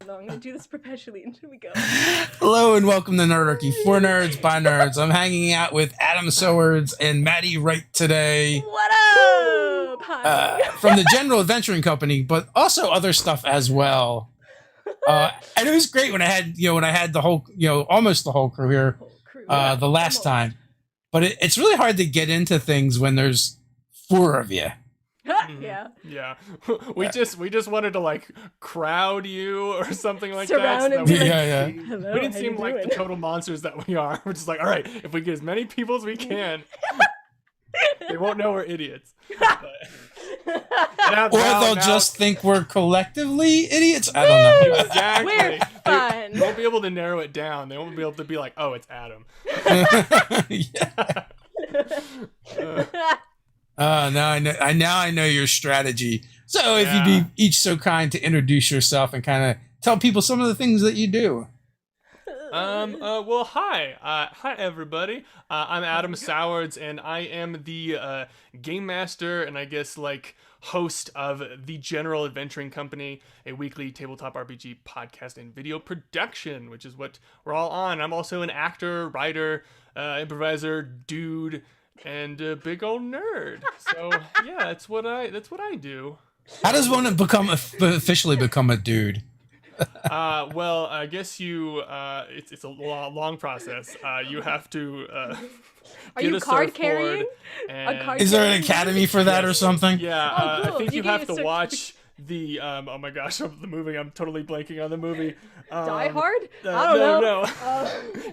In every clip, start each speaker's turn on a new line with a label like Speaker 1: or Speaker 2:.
Speaker 1: No, I'm gonna do this perpetually until we go.
Speaker 2: Hello and welcome to Nerdarchy for Nerds by Nerds. I'm hanging out with Adam Swords and Maddie Wright today.
Speaker 1: What up? Hi.
Speaker 2: From the General Adventuring Company, but also other stuff as well. And it was great when I had the whole, almost the whole crew here the last time. But it's really hard to get into things when there's 4 of you.
Speaker 1: Yeah.
Speaker 3: We just wanted to like crowd you or something like
Speaker 1: Surround
Speaker 3: that.
Speaker 1: and be like,
Speaker 2: Yeah.
Speaker 1: Hello,
Speaker 3: We didn't seem like the total monsters that we are. We're just like, all right, if we get as many people as we can, they won't know we're idiots.
Speaker 2: Or they'll just think we're collectively idiots. I don't know.
Speaker 3: Exactly.
Speaker 1: We're fun.
Speaker 3: They won't be able to narrow it down. They won't be able to be like, oh, it's Adam.
Speaker 2: Now I know your strategy. So if you'd be each so kind to introduce yourself and kind of tell people some of the things that you do.
Speaker 3: Well, hi everybody. I'm Adam Swords, and I am the game master and I guess like host of the General Adventuring Company, a weekly tabletop RPG podcast and video production, which is what we're all on. I'm also an actor, writer, improviser, dude, and a big old nerd. So yeah, that's what I do.
Speaker 2: How does one officially become a dude?
Speaker 3: Well, I guess it's a long process. You have to
Speaker 1: Are you card carrying?
Speaker 2: Is there an academy for that or something?
Speaker 3: Yeah,
Speaker 1: cool.
Speaker 3: I think you have to
Speaker 1: search-
Speaker 3: watch the oh my gosh, the movie. I'm totally blanking on the movie.
Speaker 1: Die Hard? I don't know.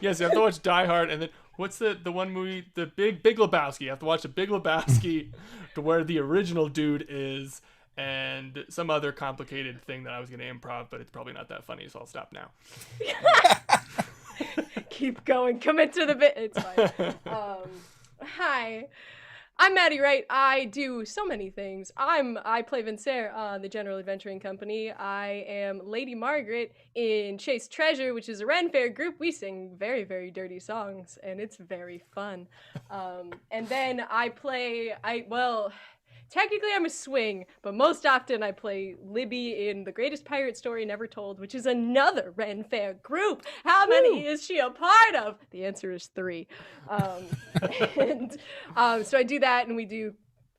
Speaker 3: Yes, you have to watch Die Hard, and then what's the one movie? The Big Lebowski. You have to watch the Big Lebowski to where the original dude is, and some other complicated thing that I was going to improv, but it's probably not that funny, so I'll stop now.
Speaker 1: Keep going. Commit to the bit. It's fine. Hi. I'm Maddie Wright. I do so many things. I play Renn Fair on the General Adventuring Company. I am Lady Margaret in Chase Treasure, which is a Renn Fair group. We sing very, very dirty songs, and it's very fun. And then technically I'm a swing, but most often I play Libby in The Greatest Pirate Story Never Told, which is another Renn Fair group. How many is she a part of? The answer is 3. So I do that, and we do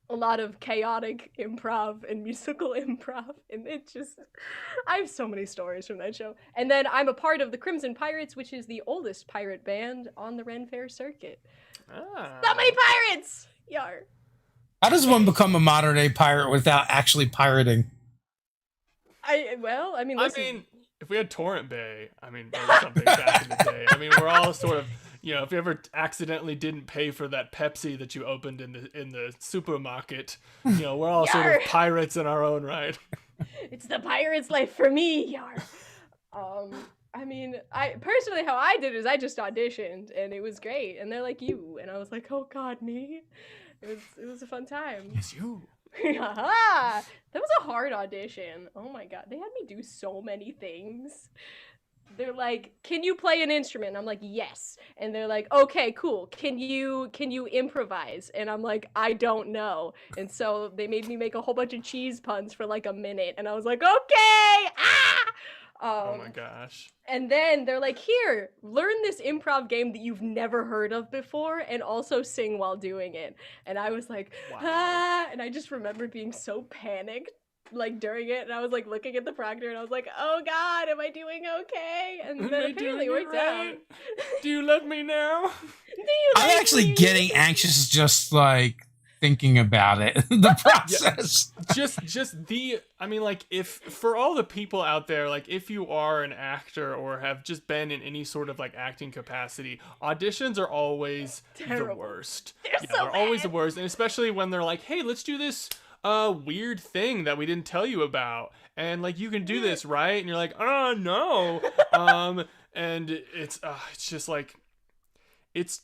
Speaker 1: a lot of chaotic improv and musical improv, and I have so many stories from that show. And then I'm a part of the Crimson Pirates, which is the oldest pirate band on the Renn Fair circuit. So many pirates! Yar.
Speaker 2: How does one become a modern day pirate without actually pirating?
Speaker 1: Listen.
Speaker 3: If we had Torrent Bay, or something back in the day. We're all sort of, if you ever accidentally didn't pay for that Pepsi that you opened in the supermarket, we're all sort of pirates in our own right.
Speaker 1: It's the pirate's life for me, yar. I personally, how I did is I just auditioned, and it was great. And they're like, you, and I was like, oh God, me. It was a fun time.
Speaker 3: Yes, you.
Speaker 1: That was a hard audition. Oh my God, they had me do so many things. They're like, can you play an instrument? I'm like, yes. And they're like, okay, cool. Can you improvise? And I'm like, I don't know. And so they made me make a whole bunch of cheese puns for like a minute, and I was like, okay.
Speaker 3: Oh my gosh.
Speaker 1: And then they're like, here, learn this improv game that you've never heard of before, and also sing while doing it. And I was like, wow. And I just remember being so panicked, like, during it, and I was like looking at the proctor, and I was like, oh God, am I doing okay? And then apparently it worked out.
Speaker 3: Do you love me now?
Speaker 2: I'm actually getting anxious just like thinking about it. The process.
Speaker 3: If for all the people out there, like if you are an actor or have just been in any sort of like acting capacity, auditions are always the worst. They're always the worst, and especially when they're like, hey, let's do this weird thing that we didn't tell you about, and like you can do this, right? And you're like, oh no. And it's just like it's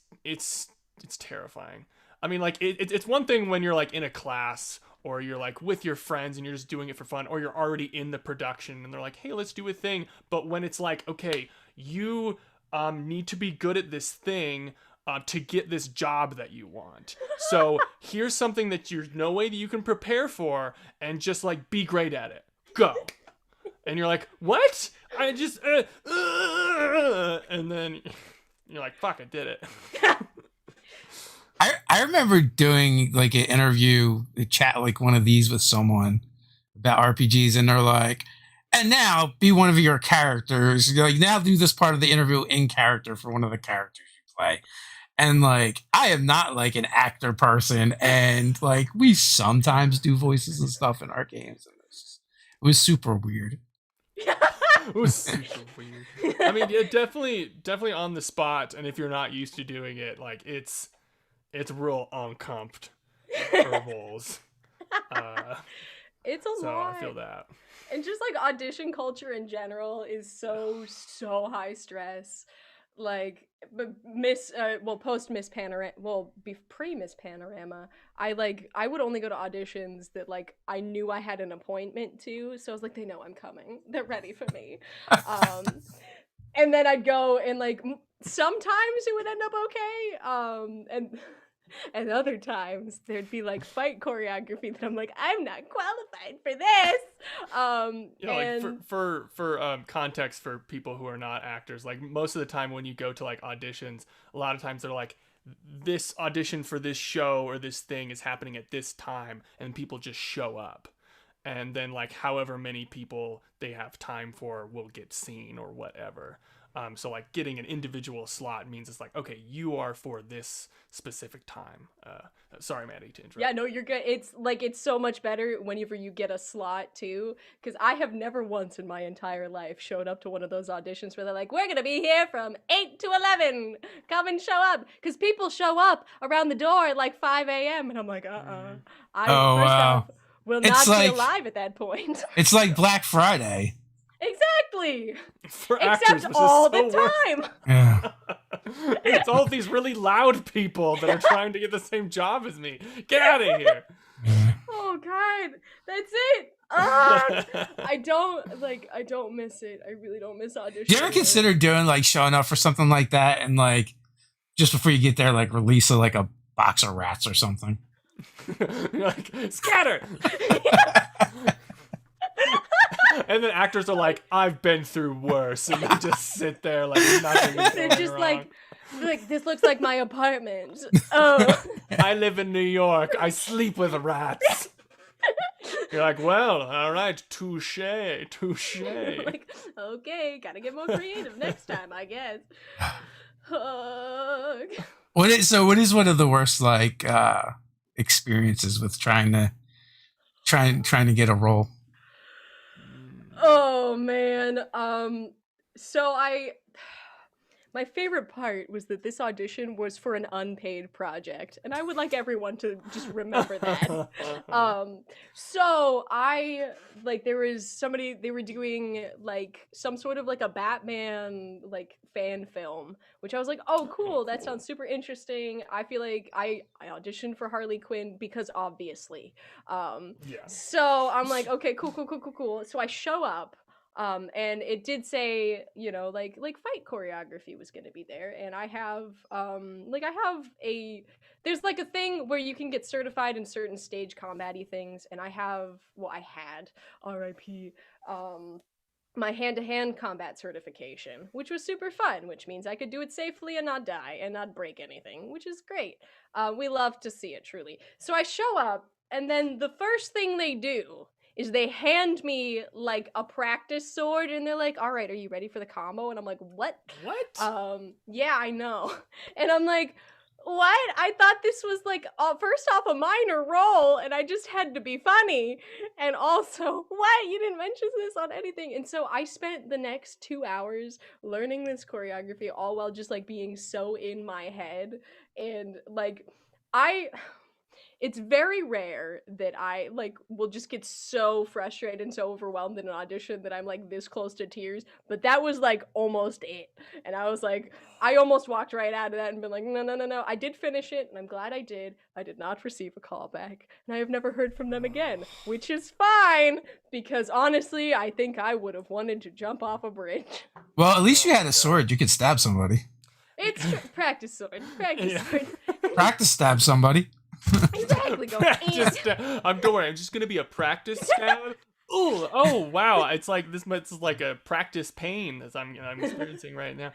Speaker 3: terrifying. It's one thing when you're like in a class or you're like with your friends and you're just doing it for fun, or you're already in the production and they're like, hey, let's do a thing. But when it's like, okay, you need to be good at this thing to get this job that you want. So here's something that there's no way that you can prepare for, and just like be great at it. Go. And you're like, what? I just, and then you're like, fuck, I did it.
Speaker 2: I remember doing like an interview, a chat like one of these with someone about RPGs, and they're like, and now be one of your characters. You're like, now do this part of the interview in character for one of the characters you play. And like, I am not like an actor person, and like we sometimes do voices and stuff in our games, and it was super weird.
Speaker 3: It was super weird. I mean, yeah, definitely on the spot, and if you're not used to doing it, like it's real uncomfortable.
Speaker 1: It's a lot.
Speaker 3: I feel that.
Speaker 1: And just like audition culture in general is so high stress. Like post Miss Panorama, pre Miss Panorama, I would only go to auditions that like I knew I had an appointment to, so I was like, they know I'm coming, they're ready for me. And then I'd go, and like sometimes it would end up okay, and other times there'd be like fight choreography that I'm like, I'm not qualified for this.
Speaker 3: Like for context for people who are not actors, like most of the time when you go to like auditions, a lot of times they're like, this audition for this show or this thing is happening at this time, and people just show up, and then like however many people they have time for will get seen or whatever. So like getting an individual slot means it's like, okay, you are for this specific time. Sorry, Maddie, to interrupt.
Speaker 1: Yeah, no, you're good. It's so much better whenever you get a slot too, because I have never once in my entire life showed up to one of those auditions where they're like, we're gonna be here from 8 to 11. Come and show up, because people show up around the door at like 5 a.m. and I'm like, I will not be alive at that point.
Speaker 2: It's like Black Friday.
Speaker 1: Exactly.
Speaker 3: For actors,
Speaker 1: except all the time.
Speaker 2: Yeah.
Speaker 3: It's all these really loud people that are trying to get the same job as me. Get out of here.
Speaker 1: Oh God, that's it. I don't miss it. I really don't miss auditions.
Speaker 2: Do you ever consider doing like showing up for something like that, and like just before you get there, like release like a box of rats or something?
Speaker 3: You're like, scatter. And then actors are like, I've been through worse, and they just sit there like nothing is going
Speaker 1: They're just
Speaker 3: wrong.
Speaker 1: like, this looks like my apartment. Oh.
Speaker 3: I live in New York. I sleep with rats. You're like, well, all right, touche.
Speaker 1: Like, okay, gotta get more creative next time, I guess.
Speaker 2: What is one of the worst like experiences with trying to get a role?
Speaker 1: Oh man. My favorite part was that this audition was for an unpaid project, and I would like everyone to just remember that. So there was somebody, they were doing like some sort of like a Batman like fan film, which I was like, oh cool, that sounds super interesting. I feel like I auditioned for Harley Quinn because obviously. So I'm like, okay, cool. So I show up. And it did say, like fight choreography was going to be there. And I have, there's like a thing where you can get certified in certain stage combat-y things. And I had, RIP, my hand-to-hand combat certification, which was super fun, which means I could do it safely and not die and not break anything, which is great. We love to see it, truly. So I show up, and then the first thing they do is they hand me like a practice sword, and they're like, all right, are you ready for the combo? And I'm like, what? Yeah, I know. And I'm like, what? I thought this was like, first off, a minor role, and I just had to be funny. And also, what? You didn't mention this on anything. And so I spent the next 2 hours learning this choreography, all while just like being so in my head. And like, it's very rare that I like will just get so frustrated and so overwhelmed in an audition that I'm like this close to tears, but that was like almost it. And I was like, I almost walked right out of that and been like, no. I did finish it, and I'm glad I did. I did not receive a callback, and I have never heard from them again, which is fine, because honestly, I think I would have wanted to jump off a bridge.
Speaker 2: Well, at least you had a sword. You could stab somebody.
Speaker 1: It's practice sword.
Speaker 2: Practice stab somebody.
Speaker 1: Exactly.
Speaker 3: Don't worry, I'm just gonna be a practice stab. Ooh, oh wow! It's like this. It's like a practice pain as I'm experiencing right now.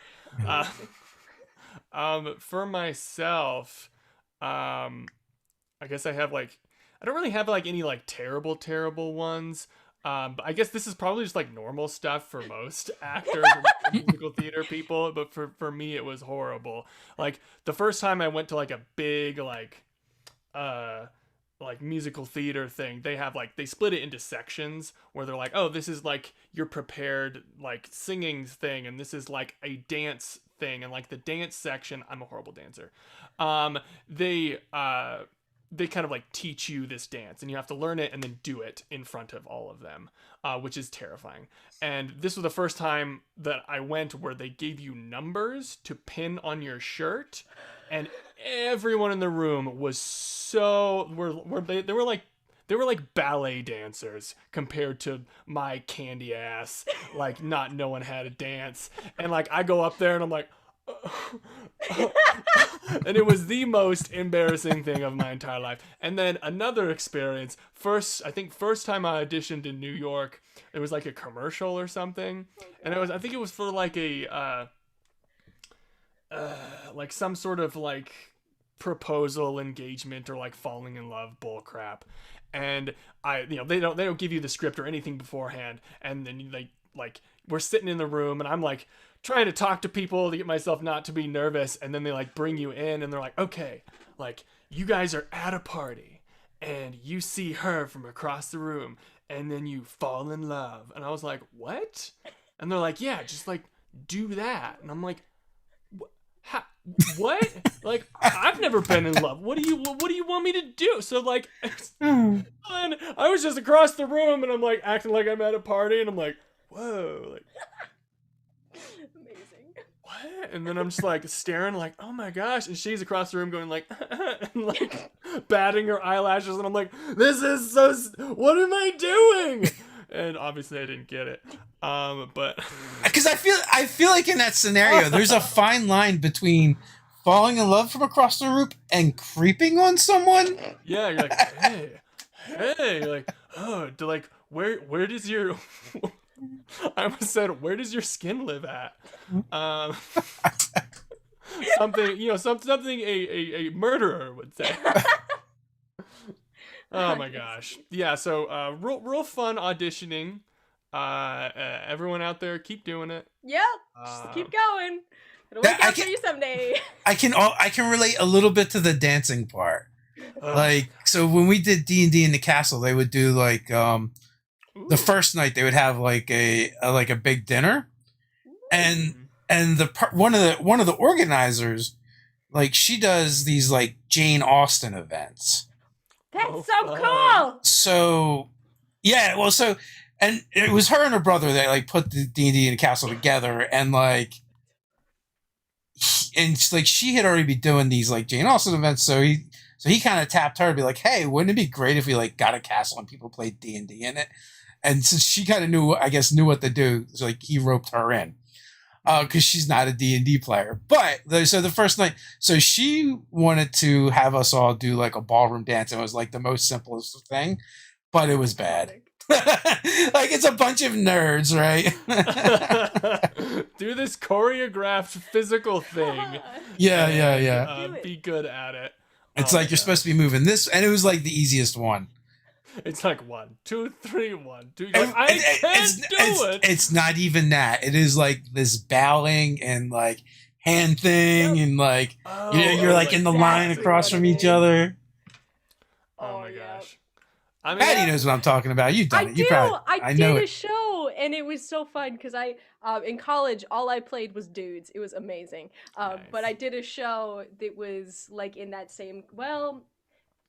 Speaker 3: For myself, I guess I have like I don't really have like any like terrible ones. But I guess this is probably just like normal stuff for most actors or musical theater people. But for me, it was horrible. Like the first time I went to like a big like musical theater thing, they split it into sections where they're like, oh, this is like your prepared like singing thing, and this is like a dance thing. And like the dance section, I'm a horrible dancer. They kind of like teach you this dance, and you have to learn it and then do it in front of all of them, which is terrifying. And this was the first time that I went where they gave you numbers to pin on your shirt, and everyone in the room was they were like ballet dancers compared to my candy ass, like not knowing how to dance. And like I go up there and I'm like, and it was the most embarrassing thing of my entire life. And then another experience, first time I auditioned in New York, it was like a commercial or something, and I think it was for like a like some sort of like proposal engagement or like falling in love bull crap. And they don't give you the script or anything beforehand, and then like we're sitting in the room and I'm like trying to talk to people to get myself not to be nervous, and then they like bring you in and they're like, okay, like you guys are at a party and you see her from across the room and then you fall in love. And I was like, what? And they're like, yeah, just like do that. And I'm like, what? Like I've never been in love. What do you want me to do? So like and I was just across the room and I'm like acting like I'm at a party and I'm like, whoa, like
Speaker 1: amazing.
Speaker 3: What? And then I'm just like staring like, oh my gosh, and she's across the room going like and like batting her eyelashes, and I'm like, this is so what am I doing? And obviously I didn't get it. But
Speaker 2: because I feel like in that scenario there's a fine line between falling in love from across the room and creeping on someone.
Speaker 3: Yeah, you're like, hey, like, oh, where does your I almost said, where does your skin live at? Something, something a murderer would say. Oh my gosh. Yeah, so real fun auditioning. Everyone out there, keep doing it.
Speaker 1: Yep. Just keep going. It'll work out for you someday.
Speaker 2: I can relate a little bit to the dancing part. Like, so when we did D&D in the castle, they would do like the first night they would have like a big dinner, and one of the organizers, like she does these like Jane Austen events.
Speaker 1: That's so cool.
Speaker 2: So yeah, well, and it was her and her brother that like put the D&D in the castle together, and like she had already been doing these like Jane Austen events, so he kind of tapped her to be like, hey, wouldn't it be great if we like got a castle and people played D&D in it? And since she kind of knew what to do, so like he roped her in, because she's not a D&D player. But so the first night, so she wanted to have us all do like a ballroom dance, and it was like the most simplest thing, but it was bad. Like it's a bunch of nerds, right?
Speaker 3: Do this choreographed physical thing.
Speaker 2: Yeah.
Speaker 3: Be good at it.
Speaker 2: It's like you're supposed to be moving this, and it was like the easiest one.
Speaker 3: It's like 1, 2, 3, 1, 2. Like, I can't do it.
Speaker 2: It's not even that. It is like this bowing and like hand thing, and like you're like in the line across from each other.
Speaker 3: Oh my gosh.
Speaker 2: I mean, Maddie knows what I'm talking about. You've done it.
Speaker 1: I did a show, and it was so fun because I in college all I played was dudes. It was amazing. Nice. But I did a show that was like in that same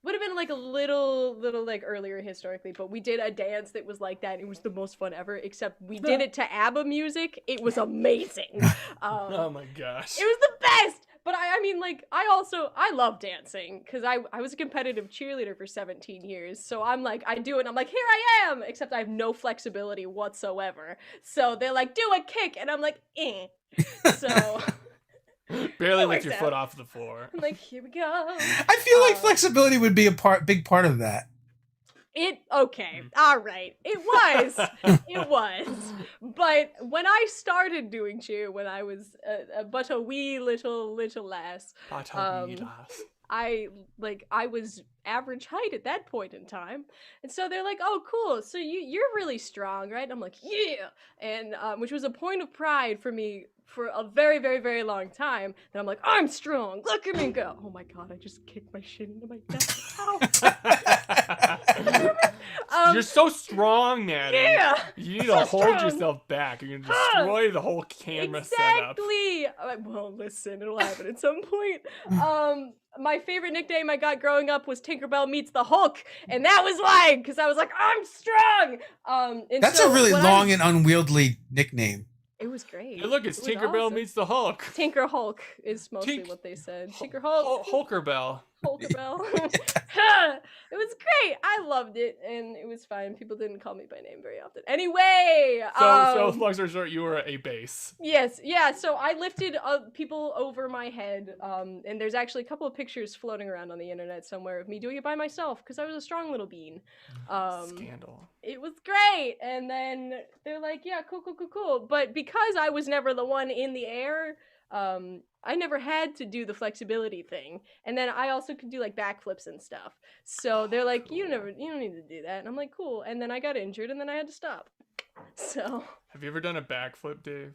Speaker 1: would have been like a little like earlier historically, but we did a dance that was like that. It was the most fun ever, except we did it to ABBA music. It was amazing.
Speaker 3: Oh my gosh.
Speaker 1: It was the best. But I mean, like, I love dancing because I was a competitive cheerleader for 17 years. So I'm like, I do it and I'm like, here I am, except I have no flexibility whatsoever. So they're like, do a kick. And I'm like, eh. So
Speaker 3: barely lift your foot off the floor.
Speaker 1: I'm like, here we go.
Speaker 2: I feel like flexibility would be a big part of that.
Speaker 1: Okay, all right. It was. But when I started doing cheer, when I was but a wee little lass, I was average height at that point in time, and so they're like, "Oh, cool! So you're really strong, right?" And I'm like, "Yeah," and which was a point of pride for me for a very, very, very long time. And I'm like, "I'm strong. Look at me go!" Oh my god! I just kicked my shin into my neck. Ow!
Speaker 3: You're so strong, Maddie.
Speaker 1: Yeah.
Speaker 3: You need to hold yourself back. You're gonna destroy the whole camera setup.
Speaker 1: Exactly. Well, listen, it'll happen at some point. My favorite nickname I got growing up was Tinkerbell meets the Hulk, and that was why, because I was like, I'm strong. And
Speaker 2: that's a really long and unwieldy nickname.
Speaker 1: It was great.
Speaker 3: Hey, look, it's Tinkerbell
Speaker 1: awesome.
Speaker 3: Meets the Hulk.
Speaker 1: Tinker Hulk is mostly what they said. Tinker Hulk.
Speaker 3: Hulkerbell.
Speaker 1: Hulkerbell. It was great. I loved it, and it was fine. People didn't call me by name very often. Anyway.
Speaker 3: So long story short, you were a base.
Speaker 1: Yes, yeah. So I lifted people over my head, and there's actually a couple of pictures floating around on the internet somewhere of me doing it by myself because I was a strong little bean.
Speaker 3: Scandal.
Speaker 1: It was great, and then they're like, "Yeah, cool." But because I was never the one in the air, I never had to do the flexibility thing, and then I also could do like backflips and stuff. So they're like, cool. You don't need to do that, and I'm like, cool. And then I got injured, and then I had to stop. So. Have
Speaker 3: you ever done a backflip, Dave?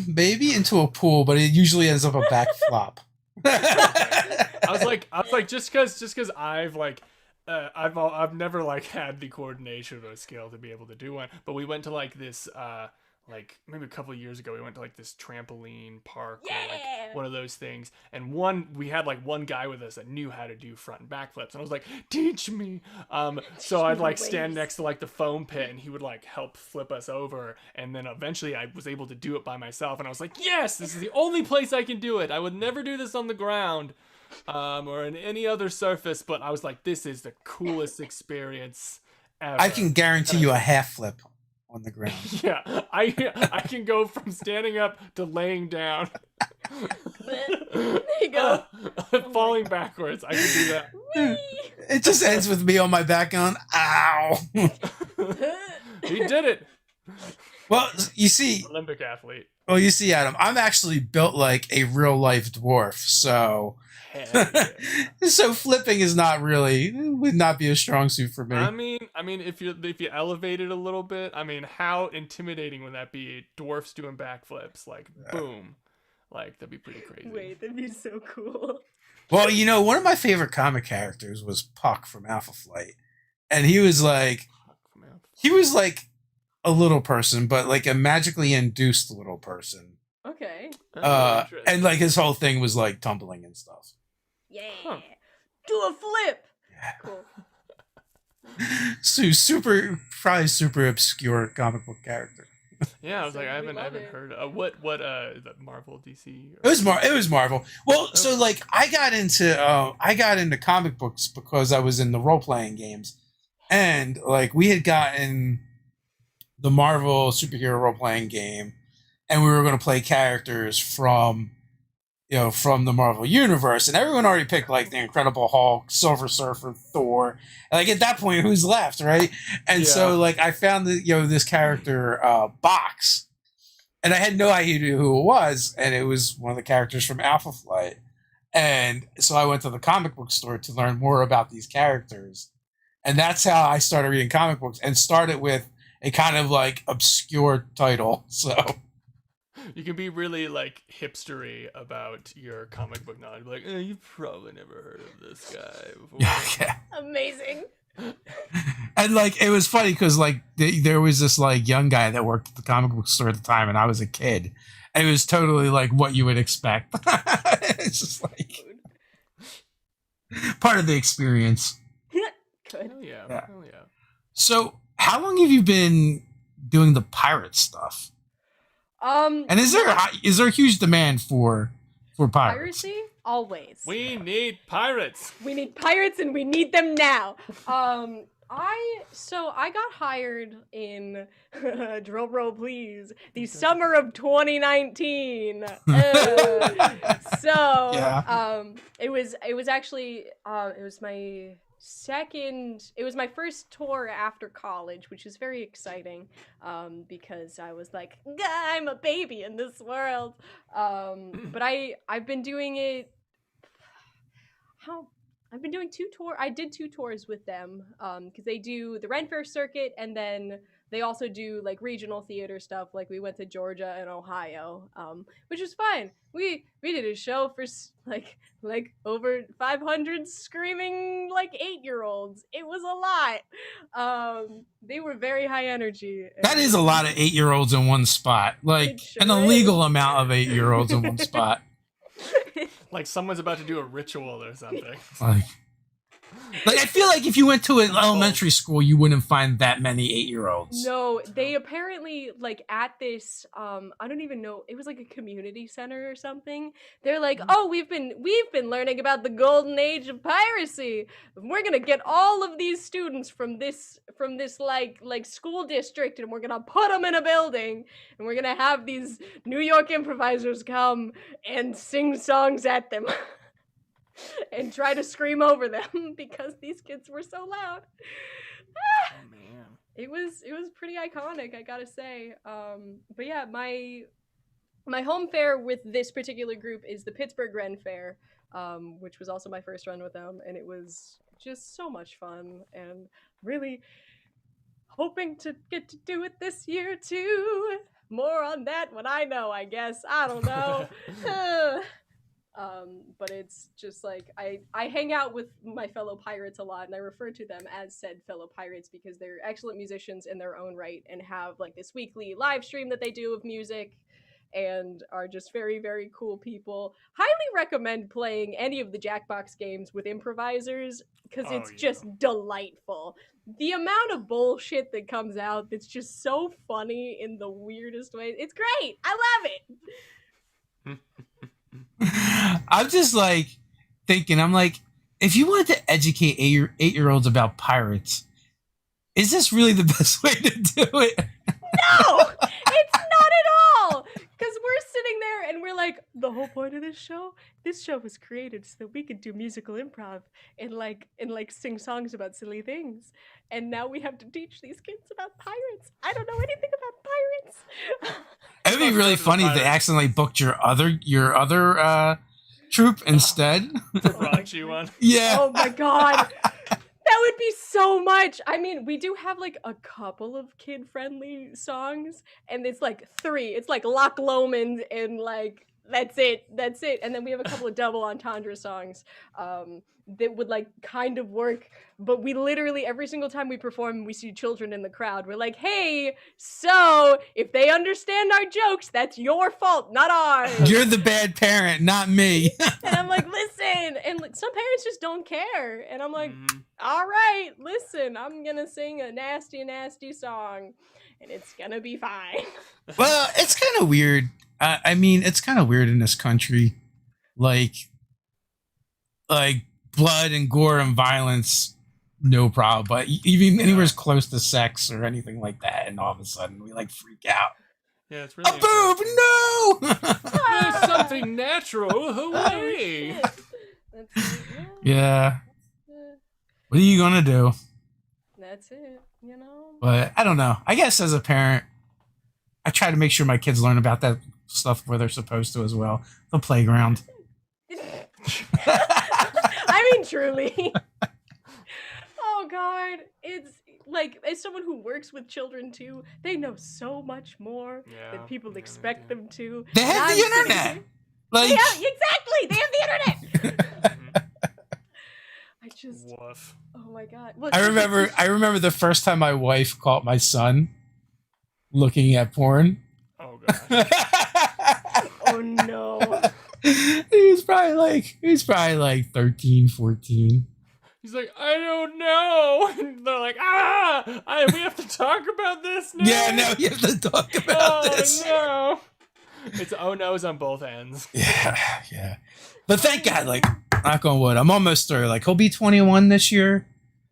Speaker 2: Maybe into a pool, but it usually ends up a back flop.
Speaker 3: I was like, just because I've like. I've never like had the coordination or skill to be able to do one, but we went to like this like maybe a couple of years ago, we went to like this trampoline park or like one of those things, and we had like one guy with us that knew how to do front and back flips, and I was like, teach me. So I'd like stand next to like the foam pit, and he would like help flip us over, and then eventually I was able to do it by myself, and I was like, yes, this is the only place I can do it. I would never do this on the ground or in any other surface, but I was like, this is the coolest experience ever.
Speaker 2: I can guarantee you a half flip on the ground.
Speaker 3: Yeah, I can go from standing up to laying down.
Speaker 1: There you go.
Speaker 3: Falling backwards. I can do that.
Speaker 2: It just ends with me on my back going, ow.
Speaker 3: He did it.
Speaker 2: Well, you see,
Speaker 3: Olympic athlete.
Speaker 2: Well, you see, Adam, I'm actually built like a real life dwarf, so so flipping is would not be a strong suit for me.
Speaker 3: I mean, if you elevate it a little bit, I mean, how intimidating would that be? Dwarfs doing backflips, like boom, like that'd be pretty crazy.
Speaker 1: Wait, that'd be so cool.
Speaker 2: Well, one of my favorite comic characters was Puck from Alpha Flight, and he was like a little person, but like a magically induced little person.
Speaker 1: Okay.
Speaker 2: And like his whole thing was like tumbling and stuff.
Speaker 1: Yeah. Huh. Do a flip.
Speaker 2: Yeah.
Speaker 1: Cool.
Speaker 2: So probably super obscure comic book character.
Speaker 3: Yeah, I was like, I haven't heard of what is that Marvel, DC?
Speaker 2: It was Marvel. Well, so like I got into comic books because I was in the role playing games, and like we had gotten the Marvel superhero role playing game, and we were going to play characters from the Marvel universe, and everyone already picked like the Incredible Hulk, Silver Surfer, Thor. Like at that point, who's left, right? And so like I found this character Box, and I had no idea who it was, and it was one of the characters from Alpha Flight. And so I went to the comic book store to learn more about these characters, and that's how I started reading comic books, and started with a kind of like obscure title. So
Speaker 3: you can be really like hipstery about your comic book knowledge. Like, you've probably never heard of this guy before.
Speaker 2: Yeah.
Speaker 1: Amazing.
Speaker 2: And like it was funny because like there was this like young guy that worked at the comic book store at the time, and I was a kid, and it was totally like what you would expect. It's just like part of the experience.
Speaker 1: Good.
Speaker 3: Hell yeah.
Speaker 2: So how long have you been doing the pirate stuff? And is there a huge demand for pirates?
Speaker 1: Piracy? Always.
Speaker 3: We need pirates.
Speaker 1: We need pirates, and we need them now. I got hired in drum roll please, the summer of 2019. It was actually it was my it was my first tour after college, which is very exciting, because I was like, I'm a baby in this world. But I've been doing it. I've been doing I did 2 tours with them, because they do the Renn Fair circuit, and then they also do like regional theater stuff. Like we went to Georgia and Ohio, which was fun. We did a show for like over 500 screaming like 8-year-olds. It was a lot. They were very high energy.
Speaker 2: That is a lot of 8-year-olds in one spot. Like an illegal amount of 8-year-olds in one spot.
Speaker 3: Like someone's about to do a ritual or something.
Speaker 2: Like I feel like if you went to an elementary school, you wouldn't find that many 8-year-olds.
Speaker 1: No, they apparently like at this I don't even know, it was like a community center or something. They're like, "Oh, we've been learning about the golden age of piracy. We're going to get all of these students from this like school district, and we're going to put them in a building, and we're going to have these New York improvisers come and sing songs at them." And try to scream over them because these kids were so loud.
Speaker 3: Oh man.
Speaker 1: It was pretty iconic, I gotta say. But yeah, my home fair with this particular group is the Pittsburgh Renn Fair, which was also my first run with them, and it was just so much fun, and really hoping to get to do it this year too. More on that when I know, I guess. I don't know. But it's just like I hang out with my fellow pirates a lot, and I refer to them as said fellow pirates because they're excellent musicians in their own right and have like this weekly live stream that they do of music and are just very, very cool people. Highly recommend playing any of the Jackbox games with improvisers because it's just delightful. The amount of bullshit that comes out that's just so funny in the weirdest way. It's great. I love it.
Speaker 2: I'm just like thinking, I'm like, if you wanted to educate 8-year-olds about pirates, is this really the best way to do it?
Speaker 1: No, it's not at all. Because we're sitting there and we're like, the whole point of this show was created so that we could do musical improv and sing songs about silly things. And now we have to teach these kids about pirates. I don't know anything about pirates.
Speaker 2: It would be really funny if they accidentally booked your other troupe instead.
Speaker 3: The raunchy one.
Speaker 2: Yeah.
Speaker 1: Oh my god. That would be so much. I mean, we do have like a couple of kid-friendly songs, and it's like 3. It's like Loch Lomond and like that's it. And then we have a couple of double entendre songs that would like kind of work, but we literally every single time we perform, we see children in the crowd. We're like, hey, so if they understand our jokes, that's your fault, not ours.
Speaker 2: You're the bad parent, not me.
Speaker 1: And I'm like, listen, and like, some parents just don't care, and I'm like, all right, listen, I'm gonna sing a nasty, nasty song, and it's gonna be fine.
Speaker 2: Well, it's kind of weird. I mean, it's kind of weird in this country, like blood and gore and violence, no problem. But even anywhere close to sex or anything like that, and all of a sudden we like freak out.
Speaker 3: Yeah, it's really
Speaker 2: a boob, no.
Speaker 3: There's something natural. Hooray!
Speaker 2: Yeah. What are you gonna do?
Speaker 1: That's it, you know.
Speaker 2: But I don't know. I guess as a parent, I try to make sure my kids learn about that stuff where they're supposed to as well. The playground.
Speaker 1: I mean, truly. Oh God, it's like as someone who works with children too, they know so much more than people expect them to.
Speaker 2: They have the internet.
Speaker 1: Exactly. They have the internet. I just.
Speaker 3: Woof.
Speaker 1: Oh my God.
Speaker 2: Look, I remember the first time my wife caught my son looking at porn.
Speaker 3: Oh gosh.
Speaker 1: Oh no.
Speaker 2: He's probably like 13, 14.
Speaker 3: He's like, I don't know. And they're like, we have to talk about this now.
Speaker 2: Yeah, no, you have to talk about this.
Speaker 3: Oh no. It's oh no's on both ends.
Speaker 2: Yeah. But thank God, like, knock on wood, I'm almost through. Like, he'll be 21 this year.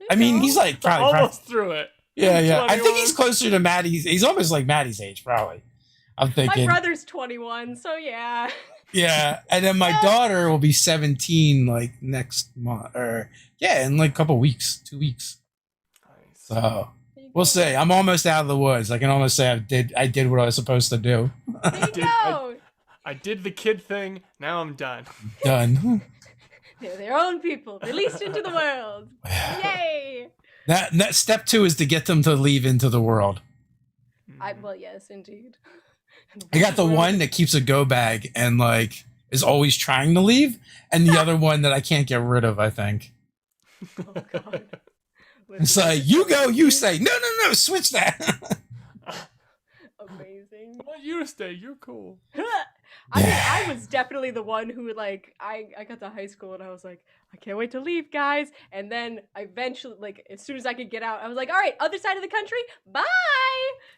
Speaker 2: I mean, he's like probably
Speaker 3: almost through it.
Speaker 2: Yeah.
Speaker 3: 21.
Speaker 2: I think he's closer to Maddie's. He's almost like Maddie's age, probably. I'm thinking.
Speaker 1: My brother's 21, so yeah.
Speaker 2: Yeah, and then my daughter will be 17 like next month, or yeah, in like a couple weeks, 2 weeks.
Speaker 3: Nice.
Speaker 2: So we'll see. I'm almost out of the woods. I can almost say I did what I was supposed to do.
Speaker 3: I did the kid thing. Now I'm done.
Speaker 2: Done.
Speaker 1: They're their own people, released into the world. Yay!
Speaker 2: That step 2 is to get them to leave into the world.
Speaker 1: Well, yes, indeed.
Speaker 2: I got the one that keeps a go bag and like is always trying to leave, and the other one that I can't get rid of. I think.
Speaker 1: Oh God.
Speaker 2: It's like you go, you say no, switch that.
Speaker 1: Amazing.
Speaker 3: Well, you stay. You're cool.
Speaker 1: I mean, I was definitely the one who like I got to high school and I was like, I can't wait to leave, guys. And then I eventually, like, as soon as I could get out, I was like, all right, other side of the country, bye.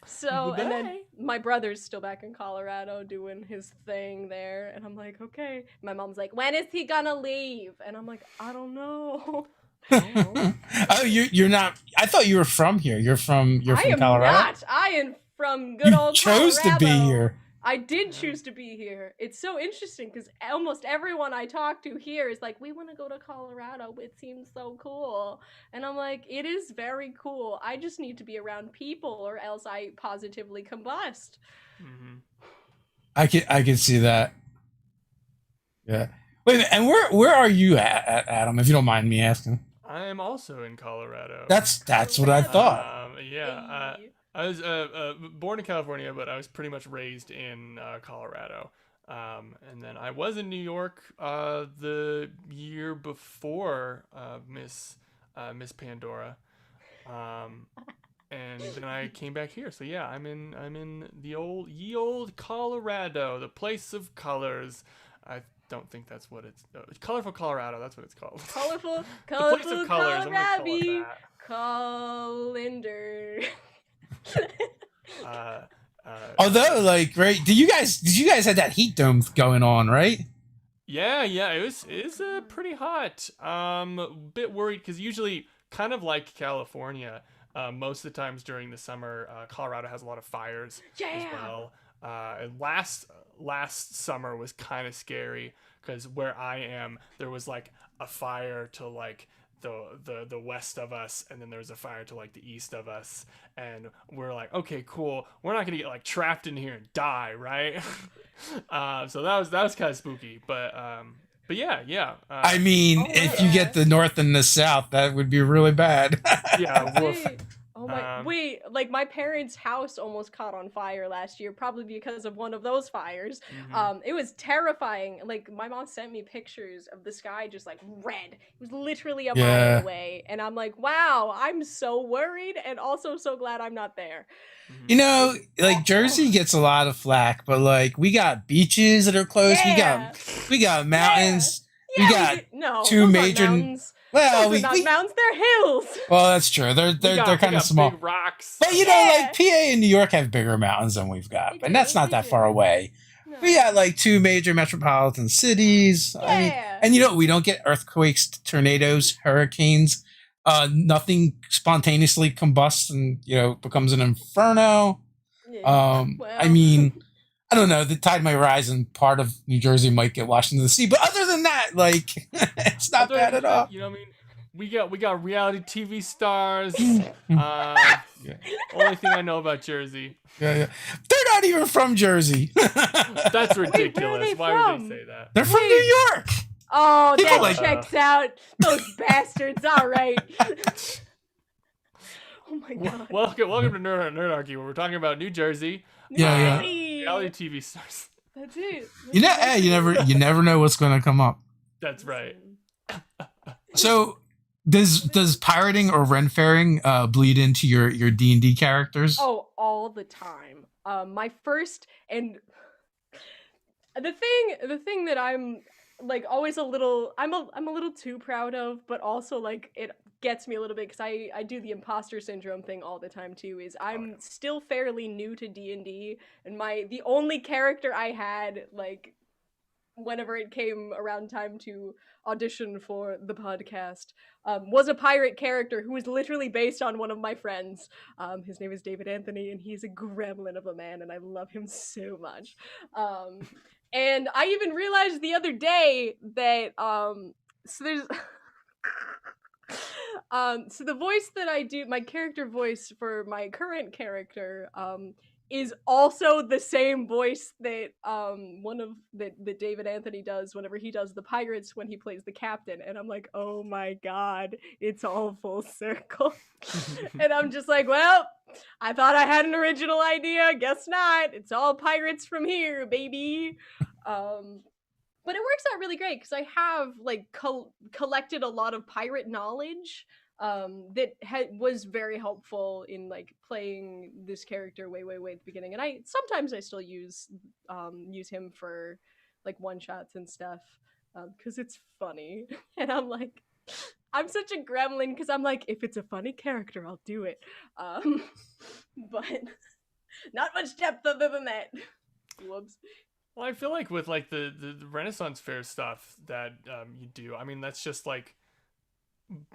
Speaker 1: So, and then my brother's still back in Colorado doing his thing there, and I'm like, okay. My mom's like, when is he gonna leave? And I'm like, I don't know.
Speaker 2: Oh, you're not. I thought you were from here. You're from Colorado.
Speaker 1: I am not. I am from good old Colorado.
Speaker 2: You chose to be here.
Speaker 1: I did choose to be here. It's so interesting because almost everyone I talk to here is like, we want to go to Colorado. It seems so cool. And I'm like, it is very cool. I just need to be around people or else I positively combust.
Speaker 3: Mm-hmm.
Speaker 2: I can see that. Yeah. Wait a minute, and where are you at, Adam, if you don't mind me asking?
Speaker 3: I am also in Colorado.
Speaker 2: That's what I thought.
Speaker 3: I was born in California, but I was pretty much raised in Colorado. And then I was in New York the year before Miss Pandora. And then I came back here. So yeah, I'm in the ye old Colorado, the place of colors. I don't think that's what it's Colorful Colorado, that's what it's called.
Speaker 1: Colorful
Speaker 3: the place of colors.
Speaker 1: Colorado. Colander.
Speaker 2: Although, like, right? Did you guys have that heat dome going on, right?
Speaker 3: Yeah, it was pretty hot. A bit worried because usually, kind of like California, most of the times during the summer, Colorado has a lot of fires as well. And last summer was kind of scary because where I am, there was like a fire to like the west of us, and then there's a fire to like the east of us, and we're like, okay, cool, we're not gonna get like trapped in here and die, right? So that was kind of spooky, but yeah.
Speaker 2: I mean, if you get the north and the south, that would be really bad.
Speaker 3: Yeah. Woof.
Speaker 1: Oh my! Wait, like my parents' house almost caught on fire last year, probably because of one of those fires.
Speaker 3: Mm-hmm.
Speaker 1: It was terrifying. Like my mom sent me pictures of the sky just like red. It was literally a mile away, and I'm like, wow, I'm so worried, and also so glad I'm not there.
Speaker 2: You know, like Jersey gets a lot of flack, but like we got beaches that are close.
Speaker 1: Yeah.
Speaker 2: We got mountains.
Speaker 1: Yeah.
Speaker 2: We got two major.
Speaker 1: Well, those are not mountains, they're hills.
Speaker 2: Well, that's true. They're kind of small.
Speaker 3: Big rocks.
Speaker 2: But you know, like PA and New York have bigger mountains than we've got, and that's not that far away. No. We got like two major metropolitan cities.
Speaker 1: Yeah.
Speaker 2: I mean, and you know, we don't get earthquakes, tornadoes, hurricanes. Nothing spontaneously combusts and becomes an inferno.
Speaker 1: Yeah.
Speaker 2: I mean, I don't know. The tide might rise and part of New Jersey might get washed into the sea, but other than that, like, it's not bad at all.
Speaker 3: You know what I mean? We got reality TV stars. Only thing I know about Jersey.
Speaker 2: Yeah. They're not even from Jersey.
Speaker 3: That's ridiculous. Why would they say that?
Speaker 2: They're from New York.
Speaker 1: Oh, that checks out. Those bastards. All right. Oh my God.
Speaker 3: Welcome to Nerdarchy, where we're talking about New Jersey.
Speaker 2: Yeah.
Speaker 3: Reality TV stars.
Speaker 1: That's it.
Speaker 2: You never know what's going to come up.
Speaker 3: That's right.
Speaker 2: So, does pirating or Renn Fairing bleed into your D&D characters?
Speaker 1: Oh, all the time. My first and the thing that I'm like always I'm a little too proud of, but also like it gets me a little bit because I do the imposter syndrome thing all the time too, is I'm still fairly new to D&D, and the only character I had like whenever it came around time to audition for the podcast, was a pirate character who was literally based on one of my friends. His name is David Anthony, and he's a gremlin of a man, and I love him so much. And I even realized the other day that so there's so the voice that I do, my character voice for my current character, is also the same voice that that David Anthony does whenever he does the pirates when he plays the captain, and I'm like, oh my god, it's all full circle. And I'm just like, well, I thought I had an original idea, guess not. It's all pirates from here, baby. But it works out really great because I have like collected a lot of pirate knowledge that was very helpful in like playing this character way at the beginning. And I sometimes still use him for like one shots and stuff because it's funny. And I'm like, I'm such a gremlin because I'm like, if it's a funny character, I'll do it. But not much depth other than that. Whoops.
Speaker 3: Well, I feel like with like the Renaissance Fair stuff that you do, I mean, that's just like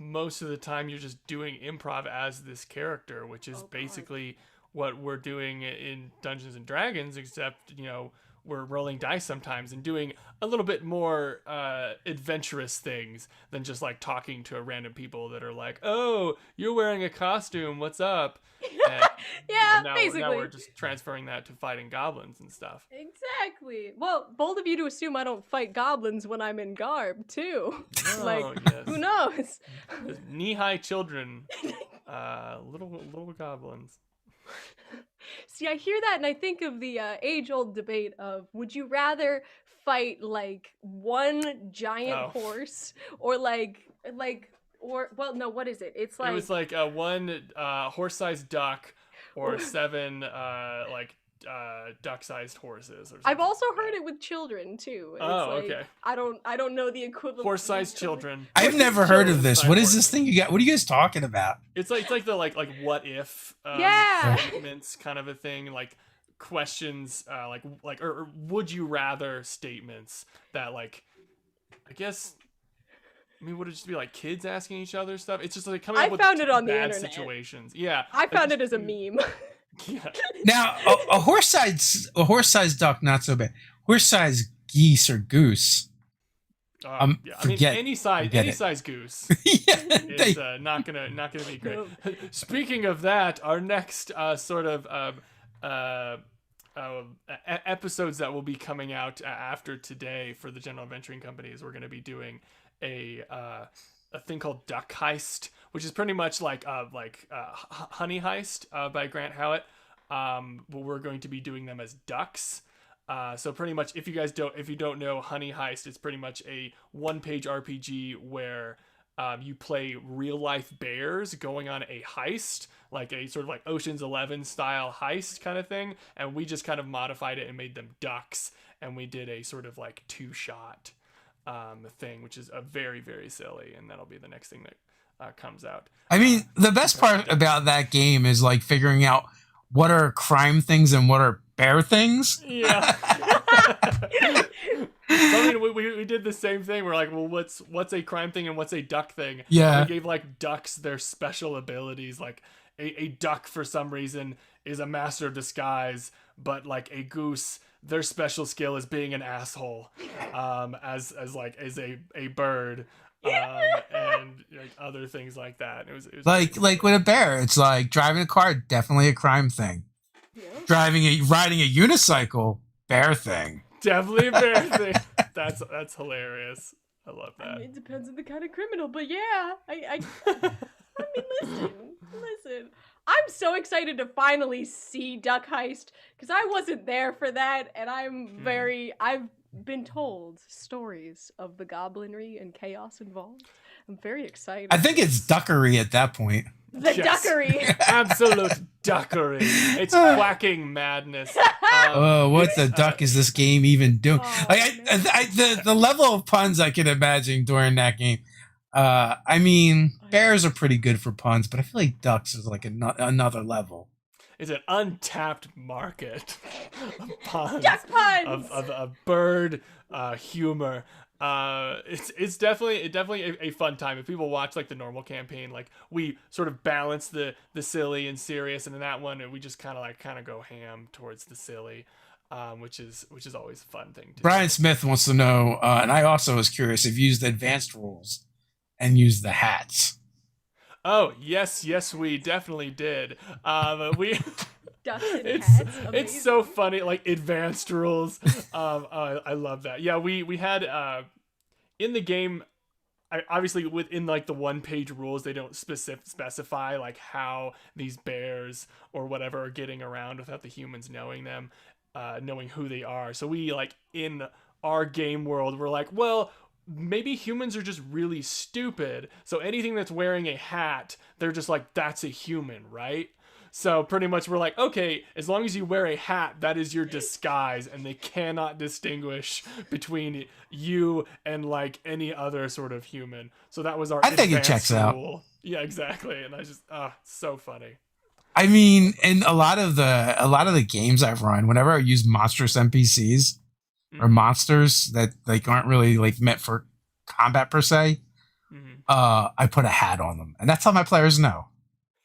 Speaker 3: most of the time you're just doing improv as this character, which is basically what we're doing in Dungeons and Dragons, except, you know, we're rolling dice sometimes and doing a little bit more adventurous things than just like talking to random people that are like, oh, you're wearing a costume, what's up? And,
Speaker 1: yeah,
Speaker 3: now,
Speaker 1: basically.
Speaker 3: Now we're just transferring that to fighting goblins and stuff.
Speaker 1: Exactly. Well, bold of you to assume I don't fight goblins when I'm in garb, too.
Speaker 3: Oh,
Speaker 1: like,
Speaker 3: yes.
Speaker 1: Who knows?
Speaker 3: Knee-high children, little goblins.
Speaker 1: See, I hear that and I think of the age-old debate of, would you rather fight like one giant horse or what is it? It's like,
Speaker 3: it was like one horse-sized duck or 7 duck-sized horses. Or something.
Speaker 1: I've also heard it with children too. It's
Speaker 3: okay.
Speaker 1: I don't know the equivalent.
Speaker 3: Horse-sized children.
Speaker 2: I've never heard of this. What is this thing you got? What are you guys talking about?
Speaker 3: It's like the like what if statements kind of a thing, like questions or would you rather statements that like, I guess. I mean, would it just be like kids asking each other stuff? It's just like coming up with
Speaker 1: found it on the
Speaker 3: bad
Speaker 1: internet.
Speaker 3: situations. Yeah,
Speaker 1: I found it as a meme.
Speaker 3: Yeah.
Speaker 2: Now, a horse-sized duck, not so bad. Horse-sized geese or goose.
Speaker 3: I mean, any size goose is not gonna be great. No. Speaking of that, our next sort of episodes that will be coming out after today for the General Adventuring Company is we're going to be doing a thing called Duck Heist, which is pretty much like Honey Heist by Grant Howitt. But we're going to be doing them as ducks. So pretty much, if you don't know Honey Heist, it's pretty much a one-page RPG where you play real life bears going on a heist, like a sort of like Ocean's 11 style heist kind of thing. And we just kind of modified it and made them ducks. And we did a sort of like 2-shot thing, which is a very, very silly. And that'll be the next thing that comes out. I
Speaker 2: mean, the best part about that game is like figuring out what are crime things and what are bear things.
Speaker 3: Yeah. I mean, we did the same thing. We're like, well, what's a crime thing and what's a duck thing?
Speaker 2: Yeah.
Speaker 3: And we gave like ducks their special abilities. Like a duck for some reason is a master of disguise, but like a goose, their special skill is being an asshole. As a bird. And like other things like that. It was
Speaker 2: like with a bear, it's like driving a car, definitely a crime thing. Yeah. Riding a unicycle, bear thing.
Speaker 3: Definitely a bear thing. That's hilarious. I love that.
Speaker 1: I mean, it depends on the kind of criminal, but yeah, I mean, listen. I'm so excited to finally see Duck Heist because I wasn't there for that, and I've been told stories of the goblinry and chaos involved. I'm very excited.
Speaker 2: I think it's duckery at that point.
Speaker 1: The duckery.
Speaker 3: Absolute duckery. It's quacking madness.
Speaker 2: What the duck is this game even doing? The level of puns I can imagine during that game. I mean, bears are pretty good for puns, but I feel like ducks is like another level.
Speaker 3: it's an untapped market of puns,
Speaker 1: Duck puns!
Speaker 3: of bird humor. It's definitely a fun time. If people watch like the normal campaign, like we sort of balance the silly and serious, and in that one we just kind of go ham towards the silly, which is always a fun thing to
Speaker 2: Brian
Speaker 3: do.
Speaker 2: Smith wants to know, and I also was curious if you used advanced rules and used the hats.
Speaker 3: Oh yes, we definitely did. We.
Speaker 1: It's
Speaker 3: so funny, like advanced rules. I love that. Yeah, we had in the game, obviously within like the 1-page rules, they don't specify like how these bears or whatever are getting around without the humans knowing them, knowing who they are. So we like in our game world, we're like, well, maybe humans are just really stupid. So anything that's wearing a hat, they're just like, that's a human, right? So pretty much we're like, okay, as long as you wear a hat, that is your disguise, and they cannot distinguish between you and like any other sort of human. So that was our
Speaker 2: I think it checks
Speaker 3: rule.
Speaker 2: out.
Speaker 3: Yeah, exactly. And I just so funny.
Speaker 2: I mean, in a lot of the games I've run, whenever I use monstrous NPCs or monsters that like aren't really like meant for combat per se, I put a hat on them, and that's how my players know.